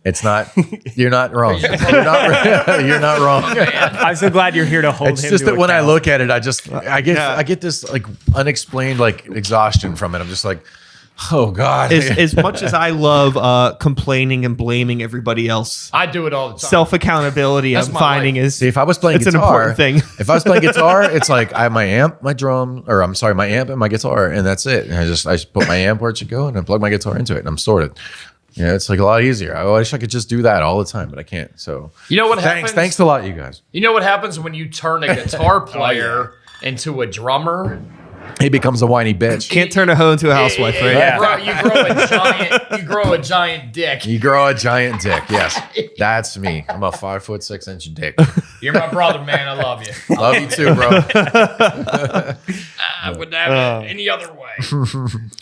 it's not. You're not wrong. You're not. You're not wrong. I'm so glad you're here to hold It's him. just to that when I account. look at it, I get this like unexplained like exhaustion from it. I'm just like, oh God. As much as I love complaining and blaming everybody else, I do it all the time. self accountability That's I'm my finding life. is See, if I was playing it's an guitar, important thing. If I was playing guitar, it's like I have my amp, my drum, or I'm sorry, my amp and my guitar, and that's it. And I just put my amp where it should go, and I plug my guitar into it, and I'm sorted. Yeah, it's like a lot easier. I wish I could just do that all the time, but I can't. So You know what happens? thanks a lot, you guys. You know what happens when you turn a guitar player into a drummer? He becomes a whiny bitch. Can't turn a hoe into a housewife, right? Yeah. You grow a giant dick. You grow a giant dick. Yes, that's me. I'm a 5'6" dick. You're my brother, man. I love you. Love you too, bro. I wouldn't have it any other way.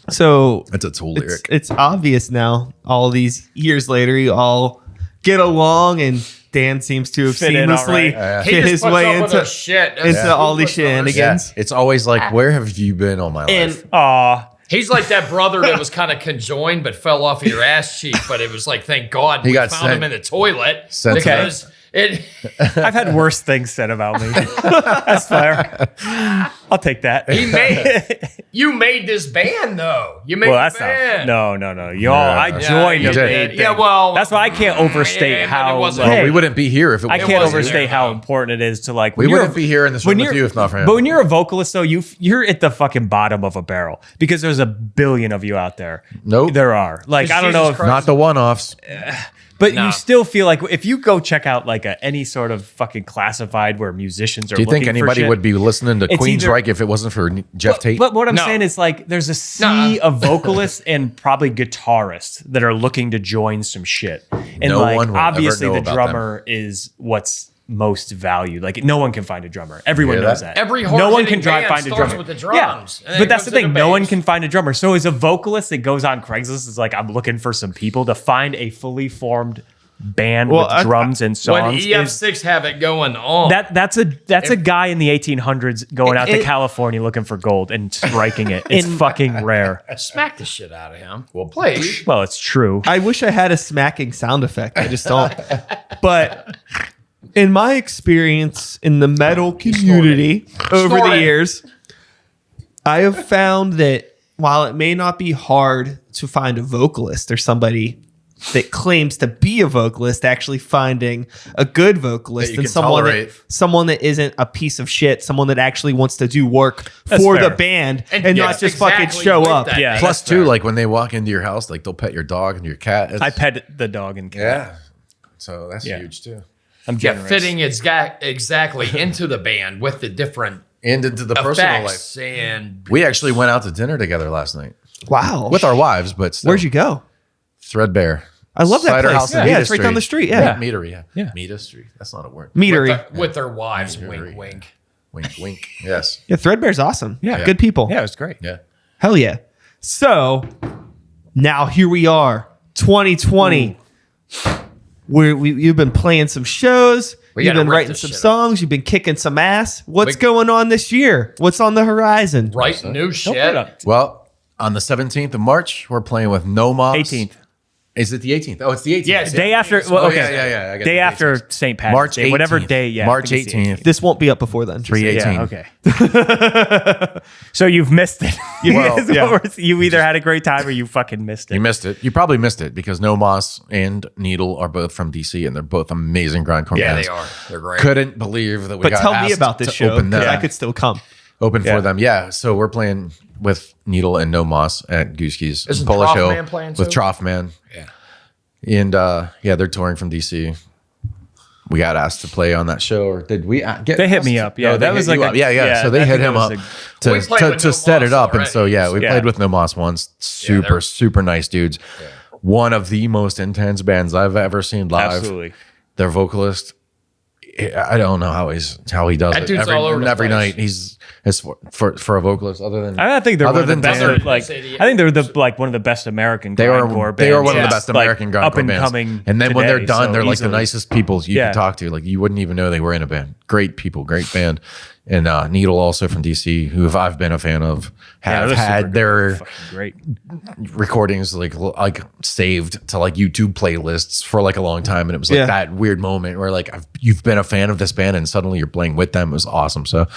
So That's a Tool it's, lyric. it's obvious now, all these years later, you all get along, and Dan seems to have Fit in all seamlessly right. He fit just his puts way up with into our shit. That's into what all he these puts up with. shenanigans. Yeah, it's always like, where have you been all my life? And Aw. He's like that brother that was kind of conjoined but fell off of your ass cheek. But it was like, thank God we got found him in the toilet. Because I've had worse things said about me. That's fair. I'll take that. You made this band though. You made the band. No. Y'all, I joined you a band. did. Yeah, well, that's why I can't overstate how. Well, we wouldn't be here if it I wasn't. can't overstate how important it is to like. We wouldn't be here in this room with you if not for him. But when you're a vocalist, though, you're at the fucking bottom of a barrel because there's a billion of you out there. Nope. There are. Like, I don't know if not the one-offs. But you still feel like if you go check out like any sort of fucking classified where musicians are. Do you think looking for anybody shit, would be listening to it's Queensryche either- if it wasn't for Jeff Tate? But what I'm No. saying is like there's a sea of vocalists and probably guitarists that are looking to join some shit. And No like one will obviously ever know the about drummer is what's most valued. Like no one can find a drummer. Everyone hear knows that? that. Every no one hard-hitting can band find a starts drummer. with the drums, and then but it that's the goes to thing. the No one bass. can find a drummer. So as a vocalist that goes on Craigslist is like I'm looking for some people to find a fully formed band with drums and songs. When E.F.6 have it going on. That's a guy in the 1800s going out to California looking for gold and striking it. It's fucking rare. Smack the shit out of him. Well, please. Well, it's true. I wish I had a smacking sound effect. I just don't. But in my experience in the metal community over the Snorted. years, I have found that while it may not be hard to find a vocalist or somebody that claims to be a vocalist, actually finding a good vocalist That you and can someone tolerate. that isn't a piece of shit, someone that actually wants to do work That's for fair. the band And and yes, not just exactly fucking show with up. that. Yeah. Plus, too, like when they walk into your house, like they'll pet your dog and your cat. I pet the dog and cat. Yeah. So that's Yeah. huge, too. I'm Yeah, generous. fitting exactly into the band with the different And into the personal life. effects and We actually went out to dinner together last night Wow. with our wives, but still. Where'd you go? Threadbare. I love that Cider place. House in Yeah, Meada it's right down the street. Yeah. Meadery, yeah. Yeah. Meada Street. That's not a word. Meadery. with their wives. Wink, wink. Wink, wink. Yes. Yeah, Threadbare's awesome. Yeah. Good people. Yeah, it was great. Yeah. Hell yeah. So now here we are, 2020. You've been playing some shows. We You've gotta been rip writing this some shit up. songs. You've been kicking some ass. What's We- going on this year? What's on the horizon? Right, new Don't shit. put it up. Well, on the 17th of March, we're playing with No Moss. 18th. Is it the 18th? Oh, it's the 18th. Yeah, it's Day after. Oh, Well, Oh, okay. yeah. I got Day the after dates. St. Patrick's March Day, 18th. whatever day. Yeah, March I think it's the 18th. This won't be up before then. just so you know. 3/18. Yeah, okay. So you've missed it. Well, yeah. You either had a great time or you fucking missed it. You missed it. You probably missed it because No Moss and Needle are both from DC and they're both amazing grindcore Yeah, bands. they are. They're great. Couldn't believe that we But got tell me asked about this to show open because them. I could still come. Open Yeah. for them. Yeah. So we're playing with Needle and No Moss at Gooskey's Isn't Polish Hill Trough Man playing with too? Trough Man. Yeah. And yeah, they're touring from DC. We got asked to play on that show, or did we get? They hit me asked? up. Yeah, No, that they was hit like you up. Yeah. So they I hit think him that up was to We played with No set it Moss up, and already. so yeah, we Yeah. played with No Moss once. they're- Super nice dudes. One of the most intense bands I've ever seen live. Absolutely. Their vocalist, I don't know how he does That it. dude's all over the Every place. night he's for a vocalist. Other than I think they're other one of the than best. Dan, Like, I think they're one of the best American. they are grindcore they are one bands. of the best Like, American grindcore up and bands. coming. And then when they're today, done, so they're like the easily. nicest people you Yeah. can talk to. Like you wouldn't even know they were in a band. Great people, great band. And Needle also from DC, who I've been a fan of, have they're had super their fucking great. recordings like saved to like YouTube playlists for like a long time, and it was like Yeah. that weird moment where like you've been a fan of this band and suddenly you're playing with them. It was awesome. So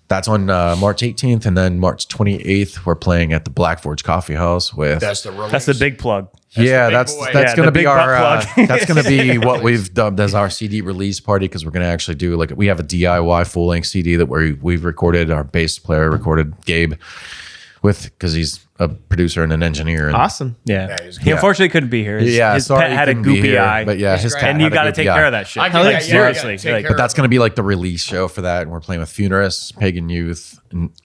that's on March 18th, and then March 28th we're playing at the Black Forge Coffee House with That's the release. That's the big plug. yeah, big that's boy. that's Yeah, gonna the be big our butt plug. that's gonna be what we've dubbed as our CD release party, because we're gonna actually do like we have a DIY full length CD that we've recorded. Our bass player recorded Gabe with, because he's a producer and an engineer. And Awesome. Yeah, he's he unfortunately couldn't be here. His sorry pet he had a couldn't be goopy here, eye, but yeah, his great. cat and you had a got to goopy take eye. care of that shit. I get Like, that. seriously, Take like- care But of that's going to be like the release show for that. And we're playing with Funerus, Pagan Youth,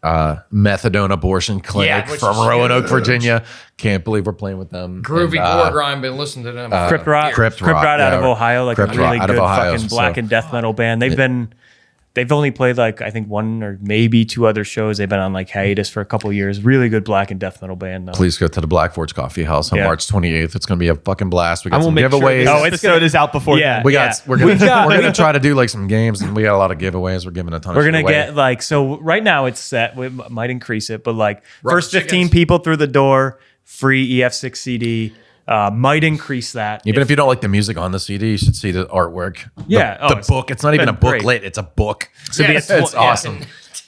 Methadone Abortion Clinic which from is Roanoke, huge. Virginia. Can't believe we're playing with them. Groovy And, Gore Grind. Been listening to them. Crypt Rot Crypt out Rot, of yeah. Ohio, like Crypt a really Rot out good of Ohio, fucking black so- and death metal band. They've they've only played like I think one or maybe two other shows. They've been on like hiatus for a couple years. Really good black and death metal band though. Please go to the Black Forge Coffee House on Yeah. March 28th. It's going to be a fucking blast. We got some make giveaways. Sure Oh, this it's episode is out before. Yeah. then. We're gonna try to do like some games, and we got a lot of giveaways. We're giving a ton. We're of shit gonna away. get like so right now it's set. We might increase it, but like Rubber first 15 chickens. people through the door, free EF6 CD. Might increase that. Even if you don't like the music on the CD, you should see the artwork. Yeah. the book. It's not even a been great. booklet. It's a book. Yes, It's yeah. awesome.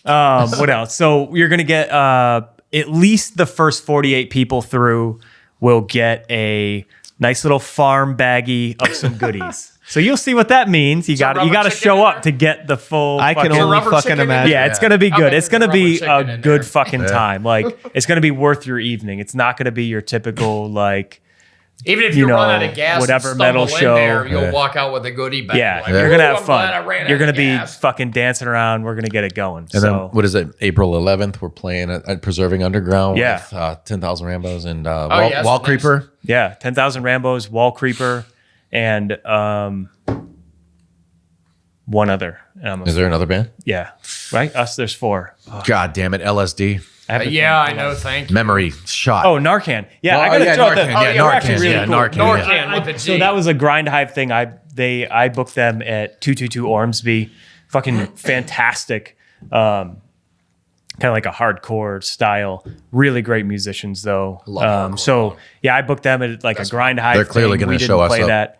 What else? So you're gonna get at least the first 48 people through will get a nice little farm baggie of some goodies. So you'll see what that means. You got rubber to chicken show in up there? to get the full. I can fucking- only rubber fucking chicken in imagine. Yeah, it's gonna be good. Okay, It's gonna there's be rubber chicken a in good there. fucking time. Like it's gonna be worth your evening. It's not gonna be your typical like. Even if you you run know, out of gas, whatever and metal stumble in there, show. you'll walk out with a goodie bag. Yeah, like, you're gonna "Ooh, have I'm glad I fun. ran You're out gonna of be gas." fucking dancing around. We're gonna get it going. And so then what is it? April 11th, we're playing at Preserving Underground Yeah. with 10,000 Rambos and yes, Wall nice. Creeper. yeah, 10,000 Rambos, Wall Creeper, and one other. Is there another band? Yeah, right. Us. There's 4. God damn it, LSD. I have to Yeah, think. I know. Thank you. Memory shot. Oh, Narcan. Yeah, Oh, I gotta yeah, throw out Narcan. the. Yeah, they're Narcan. actually really Yeah, cool. Narcan. Narcan with a G. So that was a grind hive thing. I booked them at 222 Ormsby. Fucking fantastic. Kind of like a hardcore style. Really great musicians though. Love hardcore. So yeah, I booked them at like a grind hive. They're clearly thing. gonna We show didn't us play up.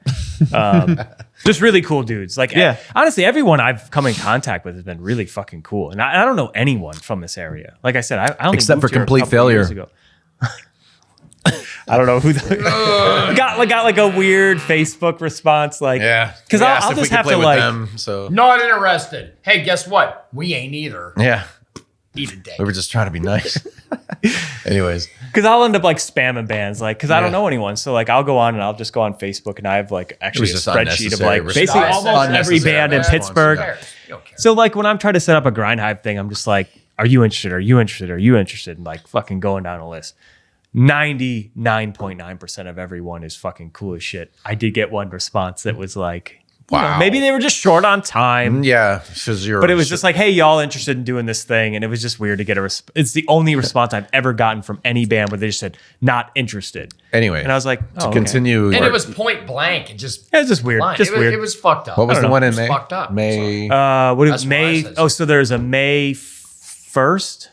that. Just really cool dudes. Like Yeah. honestly, everyone I've come in contact with has been really fucking cool. And I don't know anyone from this area. Like I said, I only Except moved for here a Complete couple of years Failure. ago. I don't know who got like a weird Facebook response, like Yeah. because We I'll asked if we just could have play to with like them, so Not interested. Hey, guess what? We ain't either. yeah. Eat a dick. We were just trying to be nice. Anyways, because I'll end up like spamming bands, like because I don't Yeah. know anyone, so like I'll go on and I'll just go on Facebook and I have like actually a just spreadsheet of unnecessary like basically response. almost every Unnecessary band in response, Pittsburgh. yeah. You don't care. So like when I'm trying to set up a grind hive thing, I'm just like, are you interested? Are you interested? Are you interested? And like fucking going down a list. 99.9% of everyone is fucking cool as shit. I did get one response that was like, you know, Wow. maybe they were just short on time. yeah, because you're. But it was just like, hey, y'all interested in doing this thing? And it was just weird to get it's the only response I've ever gotten from any band where they just said, not interested. Anyway. And I was like, to oh, okay. continue. And it was point blank and just. Yeah, it's just weird. blind. Just it was, weird. It was fucked up. What was I the don't one know. in It was May? fucked up. May. What is That's what I May? said. Oh, so there's a May 1st.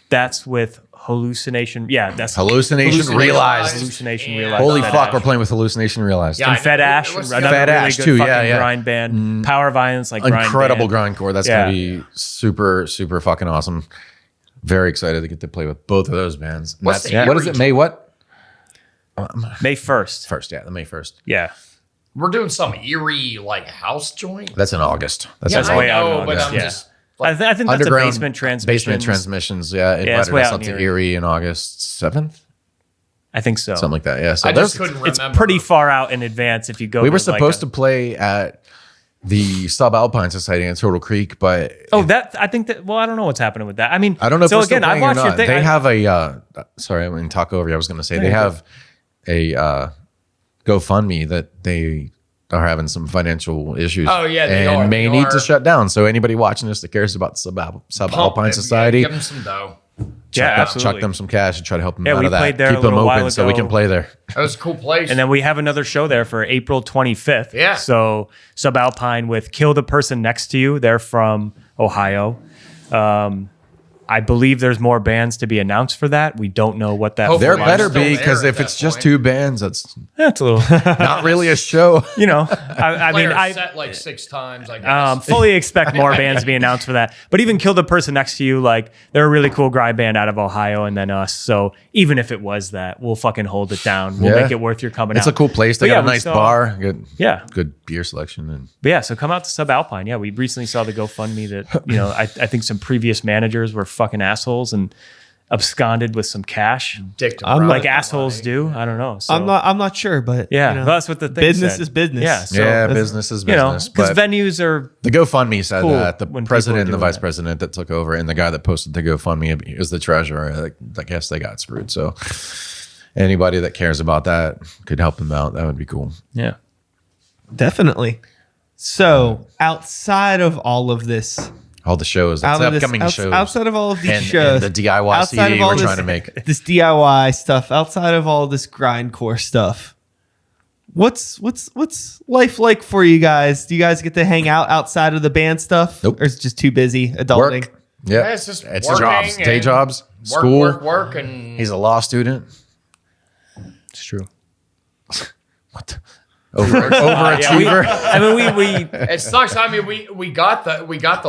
That's with Hallucination. Yeah, that's Hallucination Realized. Hallucination Realized. Holy Fed fuck, Ash. we're playing with Hallucination Realized. Yeah, And I Fed know. Ash, It was another Fed really Ash good too, fucking yeah, yeah. grind band. Power Violence, like grind Incredible band. grindcore. That's Yeah. gonna be super, super fucking awesome. Very excited to get to play with both of those bands. And What's that's- the what is it? May what? May 1st. First, yeah, the May 1st. Yeah. We're doing some eerie like house joint. That's in August. That's Yeah, in That's I way out in know, but August, I'm yeah. just. I think that's Underground a basement transmissions. Basement transmissions. Yeah, it's invited way us out up in to Erie. Erie in August 7th, I think so. something like that. Yeah, so I just there's- couldn't It's remember. pretty far out in advance if you go. we were to, like, supposed to play at the Subalpine Society in Turtle Creek, but Oh, that I think that. Well, I don't know what's happening with that. I mean, I don't know if So we're still again, I playing or watched your not. thing. They have a sorry, I didn't talk over you. I was going to say they you're have a GoFundMe that they are having some financial issues. Oh, yeah, they and are. may They need are. to shut down. So anybody watching this that cares about Subalpine Society, Give them some dough. Yeah, absolutely. chuck them some cash and try to help them Yeah, out we of that. played there Keep a them little while open so we ago. can play there. That was a cool place. And then we have another show there for April 25th. Yeah. So Subalpine with Kill the Person Next to You. They're from Ohio. I believe there's more bands to be announced for that. We don't know what that. Hopefully There I'm better still be, there because at if that it's just point. two bands, that's It's a little. not really a show. You know, I mean, Player I set like 6 times. I guess. fully expect more bands to be announced for that. But even Kill the Person Next to You, like they're a really cool grind band out of Ohio, and then us. So even if it was that, we'll fucking hold it down. We'll Yeah. make it worth your coming It's out. a cool place. They But got yeah, a we nice saw- bar, good, Yeah. good beer selection, and But yeah, so come out to Subalpine. Yeah, we recently saw the GoFundMe that, you know, I think some previous managers were fucking assholes and absconded with some cash. Dick to I'm brother. Like assholes do. I don't know. So, I'm not sure, but Yeah, you know, well, that's what the thing business said. is business. Yeah, so yeah, that's- business is you know, business. because but venues are the GoFundMe said cool that the when people president are and the doing vice that. president that took over, and the guy that posted the GoFundMe is the treasurer. I guess they got screwed. So anybody that cares about that could help them out. That would be cool. yeah. Definitely. So outside of all of this, all the shows, that's the upcoming shows, outside of all of these and shows, the DIY CD we're trying to make, this DIY stuff, outside of all this grindcore stuff, what's life like for you guys? Do you guys get to hang out outside of the band stuff? Nope. Or is it just too busy adulting? work. Yeah, Yeah, it's just it's working jobs, day and jobs, school. work, and He's a law student. It's true. What? Overachiever. I mean, we it sucks. I mean, we got the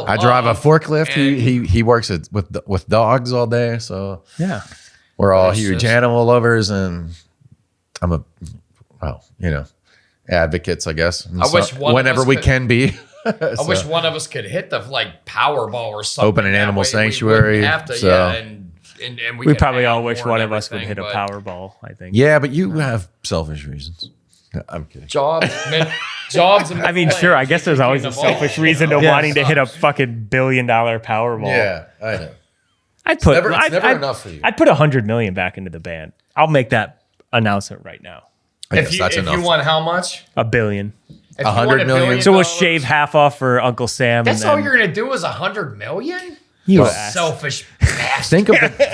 I drive a love, forklift. and He works with dogs all day, so yeah. we're all It's huge just- animal lovers, and I'm advocates, I guess. And I wish one of whenever us we could- can be. I wish one of us could hit the Powerball or something. Open an That animal way we wouldn't sanctuary, have to, so- yeah, and We could probably hang all out wish more one and of us would everything, hit a but Powerball, I think. Yeah, but you have selfish reasons. I'm kidding. Jobs, jobs. And I mean, sure, I guess there's always a Kicking the ball. selfish reason to Yeah. wanting to hit a fucking $1 billion Powerball. Yeah, I know. I'd put, It's never enough for you. I'd put 100 million back into the band. I'll make that announcement right now. I If guess you that's if enough. you want how much? $1 billion. If you want 100 $1 million? billion So we'll dollars, shave half off for Uncle Sam. That's and all then you're gonna do is 100 million? you Well, ass. Selfish bastard.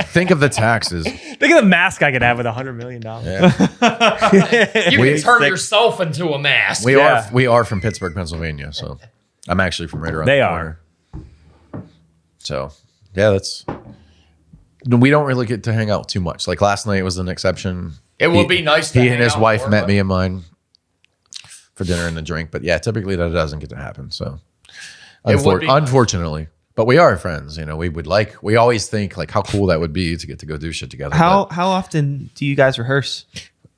think of the taxes. Think of the mask I could have with $100 million. Yeah. You We- can turn yourself into a mask. We are from Pittsburgh, Pennsylvania, so I'm actually from right around They the are. corner. So yeah, we don't really get to hang out too much. Like last night was an exception. It would be nice to He hang and his out wife more, met but- me and mine for dinner and a drink, but yeah, typically that doesn't get to happen. So It would be nice. unfortunately, but we are friends. You know, we always think like how cool that would be to get to go do shit together. How But often do you guys rehearse?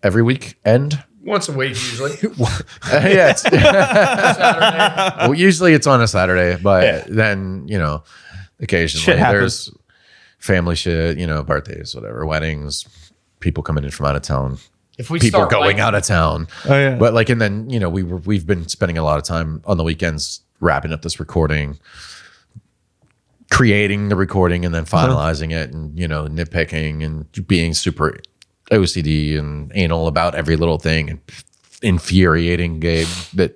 every weekend? Once a week usually. Yeah, it's, Saturday. well, usually it's on a Saturday, but then occasionally Shit happens. there's family shit, birthdays, whatever, weddings, people coming in from out of town, If we people start going liking- out of town. Oh, yeah. But and then we've been spending a lot of time on the weekends wrapping up this recording, creating the recording, and then finalizing it, and nitpicking and being super OCD and anal about every little thing, and infuriating Gabe that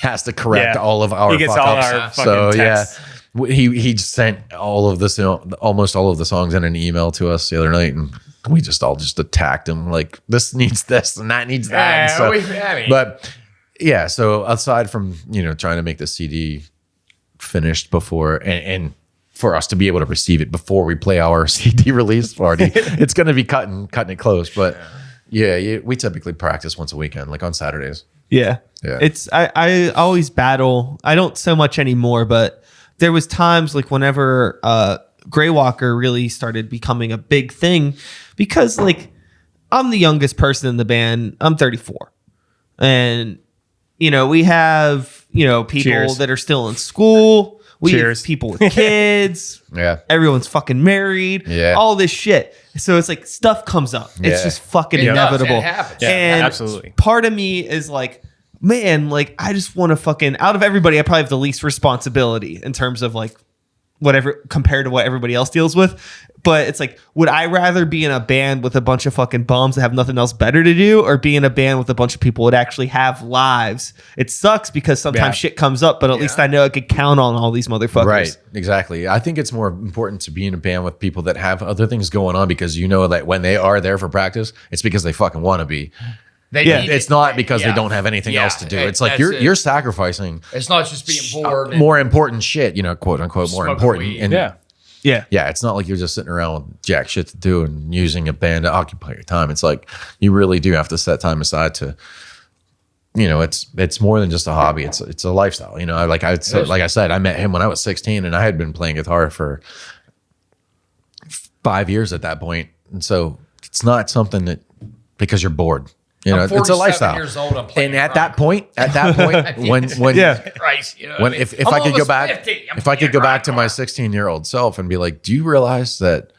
has to correct Yeah. all of our He gets fuck all ups. our fucking So texts. yeah, he sent all of this, almost all of the songs in an email to us the other night, and we just attacked him like this needs this and that needs that. Yeah, And so, but yeah, so aside from trying to make the CD finished before and for us to be able to receive it before we play our CD release party, it's going to be cutting it close. But yeah, we typically practice once a weekend, like on Saturdays. Yeah. Yeah. It's I always battle. I don't so much anymore, but there was times like whenever Greywalker really started becoming a big thing, because like I'm the youngest person in the band. I'm 34. And we have, people Cheers. that are still in school. We Cheers. have people with kids. Yeah. Everyone's fucking married. Yeah. All this shit. So it's like stuff comes up. It's Yeah. just fucking It does. inevitable. It happens. Yeah, And absolutely. part of me is like, man, like I just want to fucking, out of everybody, I probably have the least responsibility in terms of like whatever compared to what everybody else deals with. But it's like, would I rather be in a band with a bunch of fucking bums that have nothing else better to do, or be in a band with a bunch of people that actually have lives? It sucks because sometimes Yeah. shit comes up, but at least I know I could count on all these motherfuckers. Right, exactly. I think it's more important to be in a band with people that have other things going on, because that when they are there for practice, it's because they fucking want to be. They Yeah, need It's it. not because Yeah. they don't have anything Yeah, else to do. it- It's like that's it. you're sacrificing It's not just being bored. and more important shit, quote unquote, more Smoking important. weed. And Yeah. Yeah. yeah, it's not like you're just sitting around with jack shit to do and using a band to occupy your time. It's like you really do have to set time aside to, it's more than just a hobby. It's a lifestyle. Like I said, I met him when I was 16, and I had been playing guitar for 5 years at that point. And so it's not something that because you're bored. I'm It's a 47 lifestyle. years old, I'm playing And at that rock. point, when Yeah. Christ, when if I'm I could go almost back 50. I'm if I could go back to my grindcore. 16-year-old self and be like, do you realize that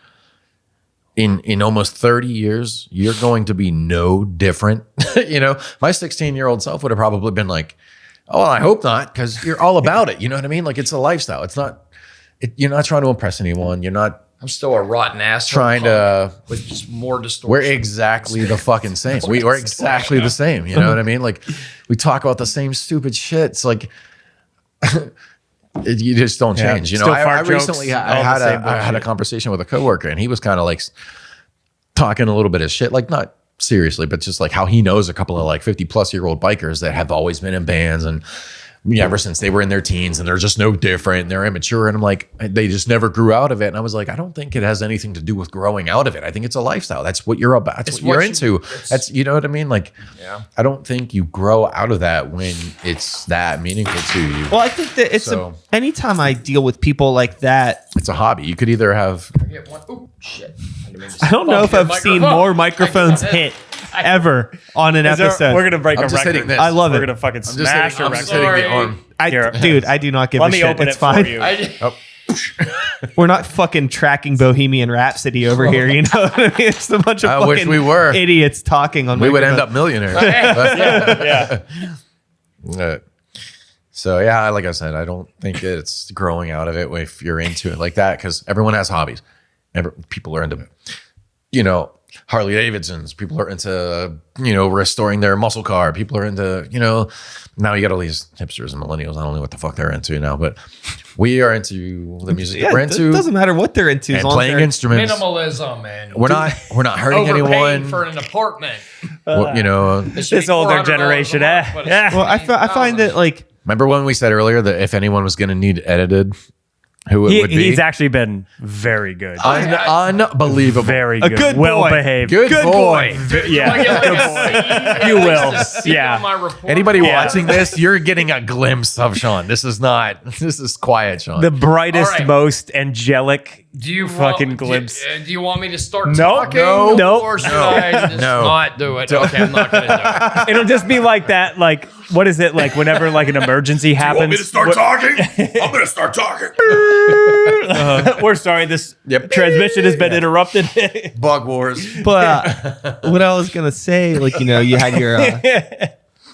in almost 30 years you're going to be no different? My 16-year-old self would have probably been like, oh, well, I hope not, because you're all about it. You know what I mean? Like it's a lifestyle. It's not you're not trying to impress anyone. You're not I'm still a rotten ass. trying to. with just more distortion. We're exactly the fucking same. We're exactly the same. You know what I mean? Like we talk about the same stupid shit. It's like you just don't change. You know, Still I fart jokes, recently all I the same had a bullshit. conversation with a coworker, and he was kind of like talking a little bit of shit, like not seriously, but just like how he knows a couple of like 50-plus-year-old bikers that have always been in bands and ever since they were in their teens, and they're just no different. They're immature. And I'm like, they just never grew out of it. And I was like, I don't think it has anything to do with growing out of it. I think it's a lifestyle. That's what you're about. That's what you're into. That's, you know what I mean? Like, I don't think you grow out of that when it's that meaningful to you. Well, I think that it's anytime I deal with people like that, it's a hobby. You could either have. Oh shit! I don't know if I've seen more microphones hit ever on an episode. We're gonna break I'm a just record. hitting this. I love We're it. gonna fucking I'm smash a I'm record. just hitting the arm. Dude, I do not give Let a me shit. open It's it fine. for you. We're not fucking tracking Bohemian Rhapsody over here. You know what I mean? It's a bunch of I fucking wish we were. idiots talking on. We would end microphones. up millionaires. Yeah. So yeah, like I said, I don't think it's growing out of it if you're into it like that, because everyone has hobbies. People are into, Harley Davidsons. People are into, restoring their muscle car. People are into, now you got all these hipsters and millennials. I don't know what the fuck they're into now, but we are into the music that we're into. It doesn't matter what they're into. And playing instruments. Minimalism and We're not hurting overpaying anyone. for an apartment. This older generation. Yeah. Well, I find that like. Remember when we said earlier that if anyone was going to need edited, who it would be? He's actually been very good. Unbelievable. Very A good. good well boy. behaved. Good boy. Yeah. You will. Yeah. Anybody watching this, you're getting a glimpse of Sean. This is quiet, Sean. The brightest, All right. most angelic Do you fucking glimpse. Do you want me to start No, talking? no, Or should I just not do it? Okay, I'm not going to do it. It'll just be like that. Like, what is it? Like, whenever like an emergency happens. talking? I'm going to start talking. We're sorry. This transmission has been interrupted. Bug wars. But what I was gonna say, like you had your,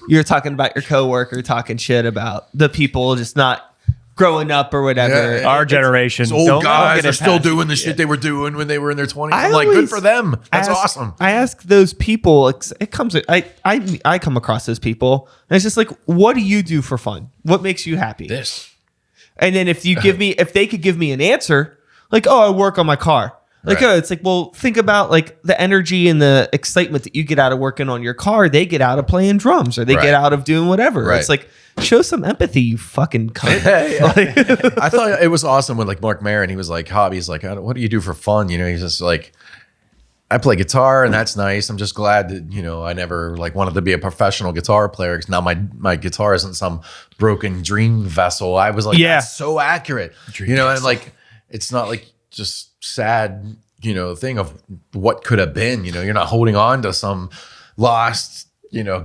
you're talking about your coworker talking shit about the people just not growing up or whatever. Yeah. Our generation. Old don't guys get are it still past. doing the shit they were doing when they were in their 20s. I I'm like, good always for them. That's ask- awesome. I ask those people. It comes. I come across those people, and it's just like, what do you do for fun? What makes you happy? This. And then if they could give me an answer, like, oh, I work on my car. Like, Right. oh, it's like, well, think about like the energy and the excitement that you get out of working on your car. They get out of playing drums, or they Right. get out of doing whatever. Right. It's like, show some empathy, you fucking cunt. I thought it was awesome when like Mark Maron, he was like, hobbies, like, what do you do for fun? He's just like, I play guitar and that's nice. I'm just glad that, I never like wanted to be a professional guitar player, because now my guitar isn't some broken dream vessel. I was like, that's so accurate, and like, it's not like just sad, thing of what could have been, you're not holding on to some lost,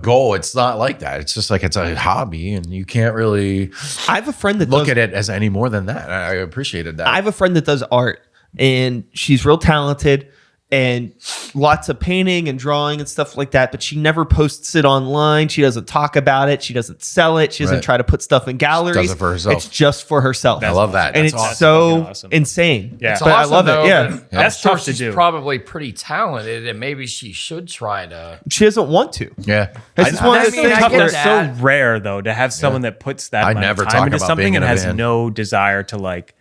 goal. It's not like that. It's just like, it's a hobby and you can't really I have a friend that look at it as any more than that. I appreciated that. I have a friend that does art, and she's real talented and lots of painting and drawing and stuff like that, but she never posts it online. She doesn't talk about it. She doesn't sell it. She doesn't Right. try to put stuff in galleries. Does it for herself. It's just for herself. I love that. And That's it's awesome. so Fucking awesome. insane. Yeah. It's But awesome, I love though, it. Yeah. that That's I'm tough sure to she's do. probably pretty talented, and maybe she should try to. She doesn't want to. Yeah. It's just one of those mean, things I Tough, get where it's that. so rare though to have someone that puts that I amount never of talk time into about something being and in a has band. no desire to like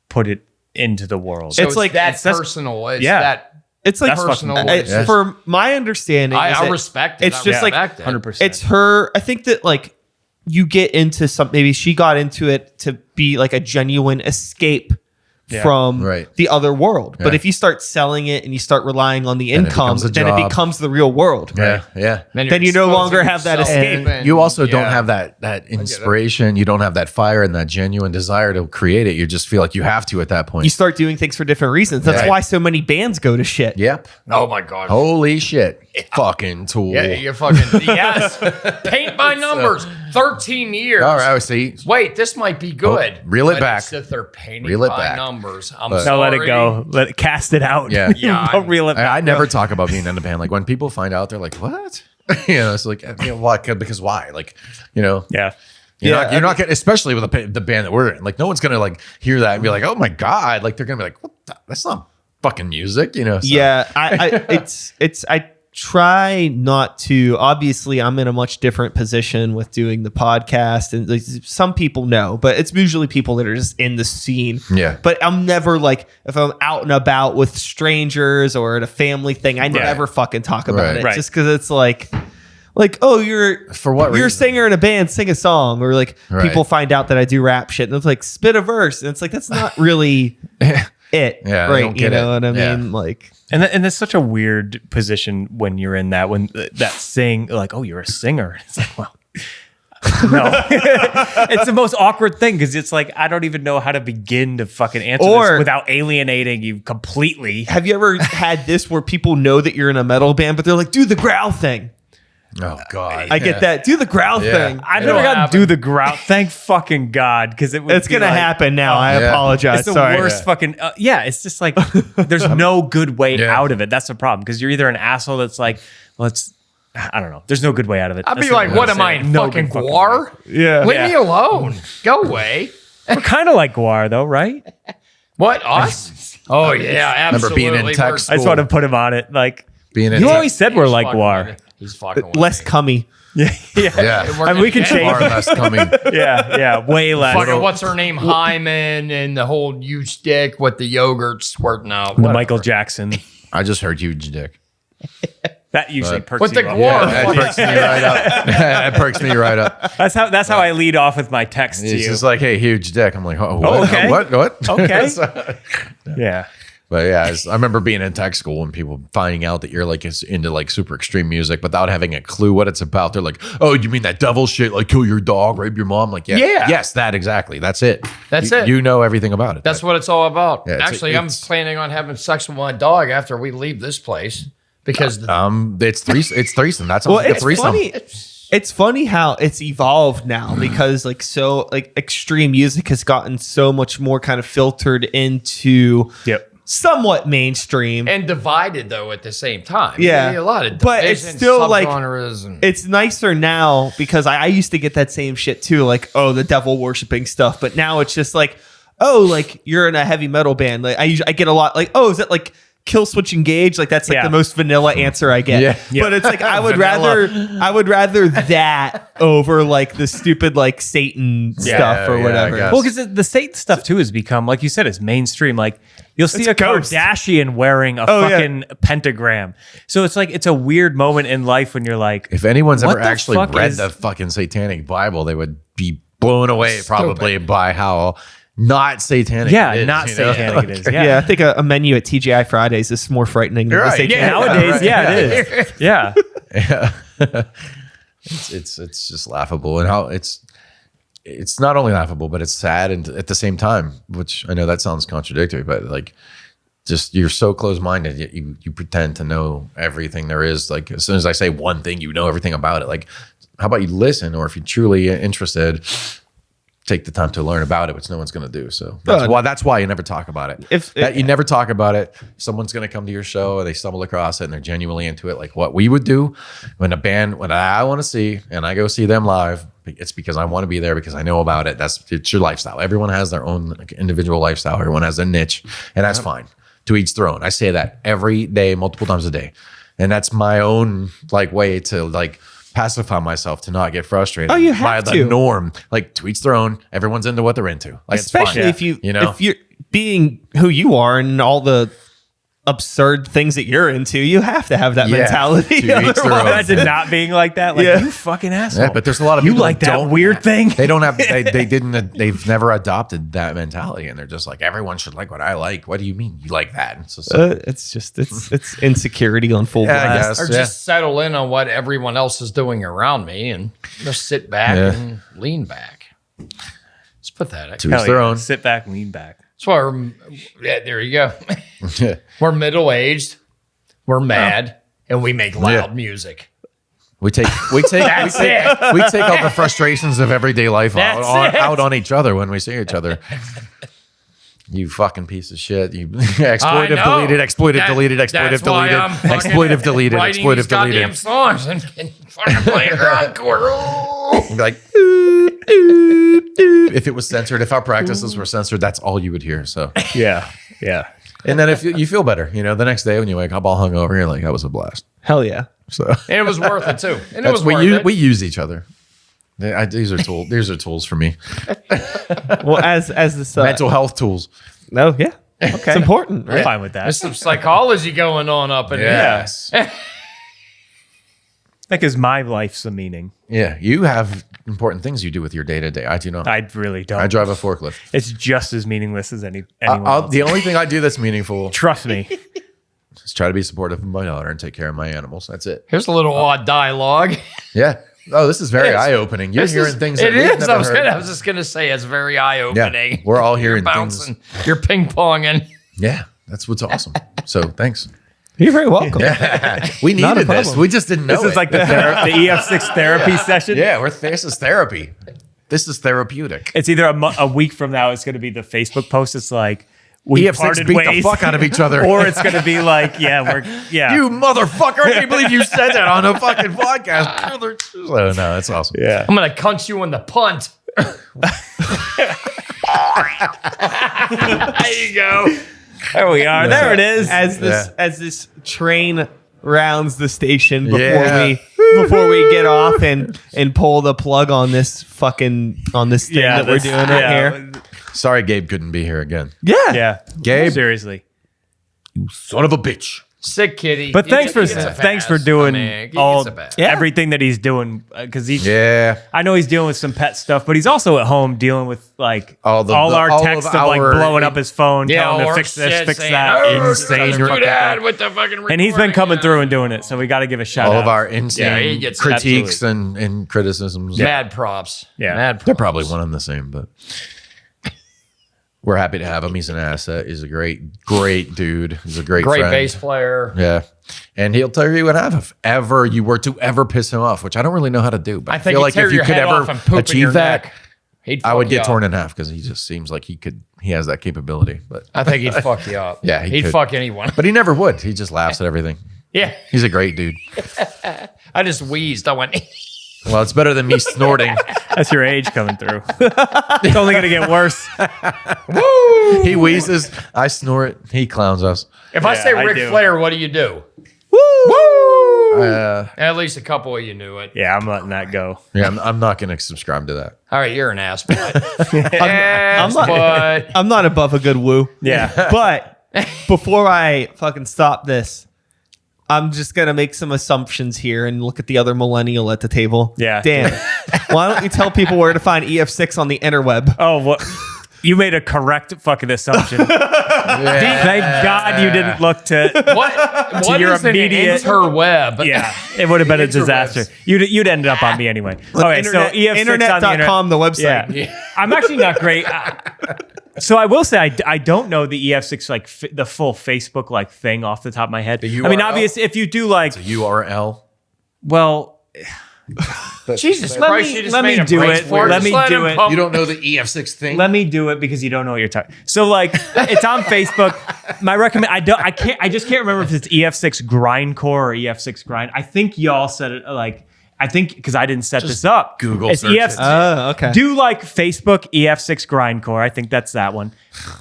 put it into the world. So It's like- that that's- personal. It's yeah. that it's like That's fucking personal. cool. It's- Yeah. for my understanding, is I that respect it. It's just I like respect it. 100%. it's her. I think that like you get into some. Maybe she got into it to be like a genuine escape Yeah. from Right. the other world. But Yeah. if you start selling it and you start relying on the Then it income, becomes a then it job. becomes the real world. Yeah. Yeah. Then you no longer have that escape. And you also don't have that inspiration. You don't have that fire and that genuine desire to create it. You just feel like you have to at that point. You start doing things for different reasons. That's Right. why so many bands go to shit. Yep. Oh my god. Holy shit. Fucking Tool. Yeah, you're fucking yes. Paint by numbers. 13 years. All right. See. Wait, this might be good. reel it But back. it's that they're painting Reel it by back. numbers. I'm But- sorry. So let it go. Let it cast it out. Yeah. Yeah, Don't reel it back. I never talk about being in a band. Like when people find out, they're like, what? It's like, why? Because why? Like, Yeah. You're not gonna, especially with the band that we're in. Like, no one's gonna like hear that and be like, "Oh my god!" Like, they're gonna be like, "What? That's not fucking music," you know? So. Yeah, I try not to. Obviously, I'm in a much different position with doing the podcast, and like, some people know, but it's usually people that are just in the scene. Yeah. But I'm never like, if I'm out and about with strangers or at a family thing, I never fucking talk about it, just because it's like, oh, you're for what you're a reason? singer in a band, sing a song, or like people find out that I do rap shit, and it's like spit a verse, and it's like that's not really it, Yeah, right? You know what I mean? Like. And that's such a weird position when you're in that, when that sing, like, oh, you're a singer. It's like, well, no. It's the most awkward thing because it's like, I don't even know how to begin to fucking answer this without alienating you completely. Have you ever had this where people know that you're in a metal band, but they're like, do the growl thing? Oh God, I get that. Do the growl thing. I've never gotten to do the growl. Thank fucking God, because it's gonna happen now. I apologize. It's the Sorry. worst fucking. It's just like there's no good way out of it. That's the problem because you're either an asshole that's like, I don't know. There's no good way out of it. I'd be like, what am I, fucking Guar? Yeah. Leave me alone. Go away. We're kind of like Guar though, right? What, us? Oh yeah, absolutely. Remember being in tech school. I just want to put him on it. Like, you always said we're like Guar. He's fucking less cummy. Yeah. I mean, we can change. Far less coming. Yeah, way less. Fucking what's her name? Hyman and the whole huge dick with the yogurt squirting out. The Michael Jackson. I just heard huge dick. That usually perks with the you up. Guar. That perks me right up. That perks me right up. That's how I lead off with my text to It's you. just like, hey, huge dick. I'm like, oh, what? Oh, okay. What? Okay. Yeah. But yeah, I remember being in tech school and people finding out that you're like into like super extreme music without having a clue what it's about. They're like, "Oh, you mean that devil shit? Like kill your dog, rape your mom?" Like, yes, that exactly. That's it. That's it. it. You know everything about it. That's what it's all about. Yeah, Actually, I'm planning on having sex with my dog after we leave this place because it's threesome. That's Well, like a it's threesome. funny. It's funny how it's evolved now because like extreme music has gotten so much more kind of filtered into somewhat mainstream and divided though at the same time. Yeah, a lot of but it's still like and it's nicer now because I used to get that same shit too, like the devil worshipping stuff. But now it's just like like you're in a heavy metal band. Like I get a lot like is it like Kill Switch Engage? Like that's like the most vanilla answer I get. Yeah. But it's like I would rather that over like the stupid like Satan stuff or whatever. Well, because the Satan stuff too has become, like you said, it's mainstream. Like you'll see a Ghost. Kardashian wearing a fucking pentagram. So it's like it's a weird moment in life when you're like, if anyone's what ever the actually fuck read is- the fucking Satanic Bible, they would be blown away probably by how not satanic. yeah, it is, not you know? satanic it is. Yeah, I think a menu at TGI Fridays is more frightening than the Satanic. Yeah, nowadays, it is. Yeah. It's just laughable, and how it's not only laughable, but it's sad, and at the same time, which I know that sounds contradictory, but like, just you're so close-minded, yet you pretend to know everything there is. Like as soon as I say one thing, you know everything about it. Like, how about you listen, or if you're truly interested, take the time to learn about it, which no one's going to do. So that's why you never talk about it. You never talk about it. Someone's going to come to your show, or they stumble across it, and they're genuinely into it. Like what we would do when I want to see, and I go see them live. It's because I want to be there because I know about it. It's your lifestyle. Everyone has their own individual lifestyle. Everyone has their niche, and that's fine. To each their own. I say that every day, multiple times a day, and that's my own like way to like pacify myself to not get frustrated by the norm. Like to each their own. Everyone's into what they're into. Like especially it's fine. if you're being who you are and all the absurd things that you're into, you have to have that mentality. Imagine not being like that. Like you fucking asshole. Yeah, but there's a lot of you people like that weird thing. They don't have. They've never adopted that mentality, and they're just like, everyone should like what I like. What do you mean you like that? It's insecurity on full blast. Or just settle in on what everyone else is doing around me and just sit back and lean back. It's pathetic. To each their own. Sit back, lean back. That's why there you go. We're middle-aged, we're mad, and we make loud music. We take all the frustrations of everyday life out on each other when we see each other. You fucking piece of shit. You exploitive deleted, exploitive deleted, exploitive deleted, exploitive deleted, exploitive deleted. Goddamn songs and fucking playing grindcore. Like, If it was censored, if our practices were censored, that's all you would hear. So Yeah. and then if you feel better, the next day when you wake up all hungover, you're like, that was a blast. Hell yeah. So And it was worth it too. And it that's was we worth use, it. we use each other. These are tools. These are tools for me. Well, as this Mental health tools. no, yeah, it's important, I'm right? fine with that. There's some psychology going on up in here. Yes. That gives my life some meaning. Yeah. You have important things you do with your day to day. I do not. I really don't. I drive a forklift. It's just as meaningless as anyone else. The only thing I do that's meaningful Trust me. is try to be supportive of my daughter and take care of my animals. That's it. Here's a little odd dialogue. Yeah. Oh, this is very Yes. eye opening. You're This hearing is- things It that we've is. never I heard. was just gonna say it's very eye opening. Yeah, we're all You're hearing bouncing. things. You're ping ponging. Yeah, that's what's awesome. So thanks. You're very welcome. We Not a needed this. problem. We just didn't know This is it. like the E.F.6 therapy session. Yeah, this is therapy. This is therapeutic. It's either a week from now, it's going to be the Facebook post. It's like, we EF6 parted beat ways. the fuck out of each other. Or it's going to be like, You motherfucker. I can't believe you said that on a fucking podcast. Oh, no, that's awesome. Yeah. I'm gonna cunt you in the punt. There you go. There we are. There it is. As this train rounds the station before Yeah. we get off and pull the plug on this thing that we're doing right here. Sorry, Gabe couldn't be here again. Yeah. Yeah. Gabe. Seriously. Son of a bitch. Sick kitty. But He thanks gets a for pass. doing I mean, he all gets a pass. Yeah. everything that he's doing because he's. Yeah. I know he's dealing with some pet stuff, but he's also at home dealing with like All our of texts of like our- blowing up his phone, Yeah, telling him or to fix this, shit fix saying, that. "Oh, insane screw fucking that thing." with the fucking And he's been recording." coming through and doing it, so we got to give a shout All out. of our Yeah, he insane gets critiques and criticisms. Mad props. Yeah. Mad props. They're probably one and the same, but we're happy to have him. He's an asset. He's a great dude. He's a great friend. bass player. Yeah. And he'll tear you in half if ever you were to ever piss him off, which I don't really know how to do. But I think feel he'd like tear if you your could head ever off and poop in achieve your that, neck. He'd I would fuck you get up. torn in half because he just seems like he has that capability. But I think he'd fuck you up. Yeah, he'd could. fuck anyone. But he never would. He just laughs at everything. Yeah, He's a great dude. I just wheezed. I went. Well, it's better than me snorting. That's your age coming through. It's only going to get worse. He wheezes. I snort. He clowns us. If I say I Ric do. Flair, what do you do? Yeah, At least a couple of you knew it. Yeah, I'm letting that go. I'm not going to subscribe to that. All right, you're an ass butt. I'm not- butt. I'm not above a good woo. Yeah. But before I fucking stop this, I'm just gonna make some assumptions here and look at the other millennial at the table. Yeah. Dan, why don't you tell people where to find EF6 on the interweb? Oh, what? You made a correct fucking assumption. Thank God you didn't look to. What your is an immediate- interweb? Yeah, it would have been a Interwebs. disaster. You'd ended up on me anyway. Okay, so EF6 on the Internet.com, the website. Yeah. I'm actually not great. So I will say I don't know the EF6 like the full Facebook like thing off the top of my head. The I mean, URL? obviously, if you do like, URL. well, Jesus Let Christ, me- you just let me made him do race it. for Let me Just do him it. pump- You don't know the EF6 thing? let me do it because you don't know what you're talking. So like, it's on Facebook. My recommend. I just can't remember if it's EF6 grindcore or EF6 grind. I think y'all said it like. I think because I didn't set this up. Google it's search it. Oh, okay. Do like Facebook EF6 grindcore. I think that's that one.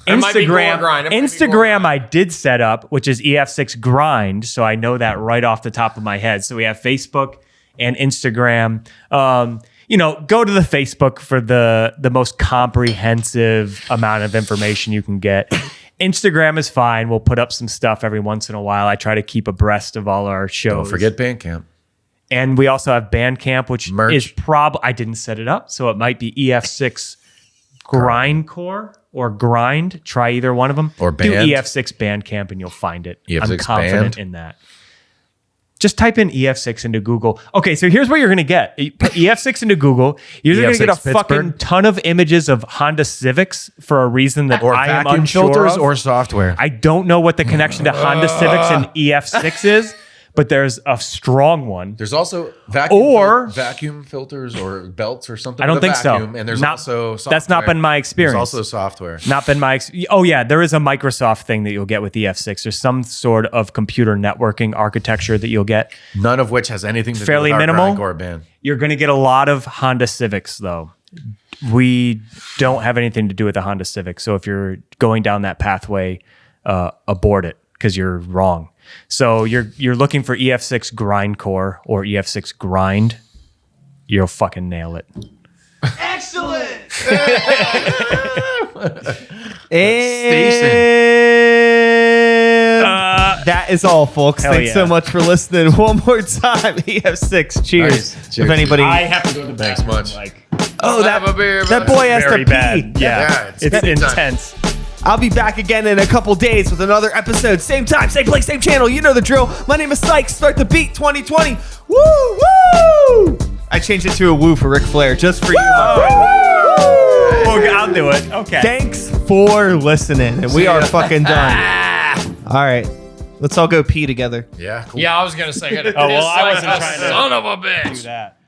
It might be Gore Grind. It might be Gore Instagram I did set up, which is EF6 grind. So I know that right off the top of my head. So we have Facebook and Instagram. Go to the Facebook for the most comprehensive amount of information you can get. Instagram is fine. We'll put up some stuff every once in a while. I try to keep abreast of all our shows. Don't forget Bandcamp. And we also have Bandcamp, which Merch. is probably, I didn't set it up, so it might be EF6 grindcore or grind. Try either one of them. Or do band. EF6 Bandcamp and you'll find it. I'm EF6 confident band. in that. Just type in EF6 into Google. Okay, so here's what you're going to get. You put EF6 into Google. You're going to get a EF6 fucking Pittsburgh. ton of images of Honda Civics for a reason that Or I am vacuum unsure filters of. or software. I don't know what the connection to Honda Civics and EF6 is, but there's a strong one. There's also vacuum filters or belts or something. I don't with a think so. vacuum, And there's Not- also software. that's not been my experience. There's also software. Not been my oh yeah, there is a Microsoft thing that you'll get with EF6. There's some sort of computer networking architecture that you'll get. None of which has anything to Fairly do with minimal. our grindcore band. You're going to get a lot of Honda Civics though. we don't have anything to do with the Honda Civic. So if you're going down that pathway, abort it because you're wrong. So you're looking for E.F.6 grindcore or E.F.6 grind. You'll fucking nail it. Excellent. That is all, folks. Thanks so much for listening. One more time, EF6. Cheers. Nice. Cheers. If anybody, I have to go to the Thanks much. that boy has very to bad. pee. Yeah, it's intense. I'll be back again in a couple days with another episode. Same time, same place, same channel. You know the drill. My name is Sykes. Start the beat 2020. Woo, woo! I changed it to a woo for Ric Flair just for you, my friend. Well, I'll do it. Okay. Thanks for listening. And we are fucking done. All right. Let's all go pee together. Yeah, cool. Yeah, I was gonna say. I wasn't trying to son of a bitch. do that.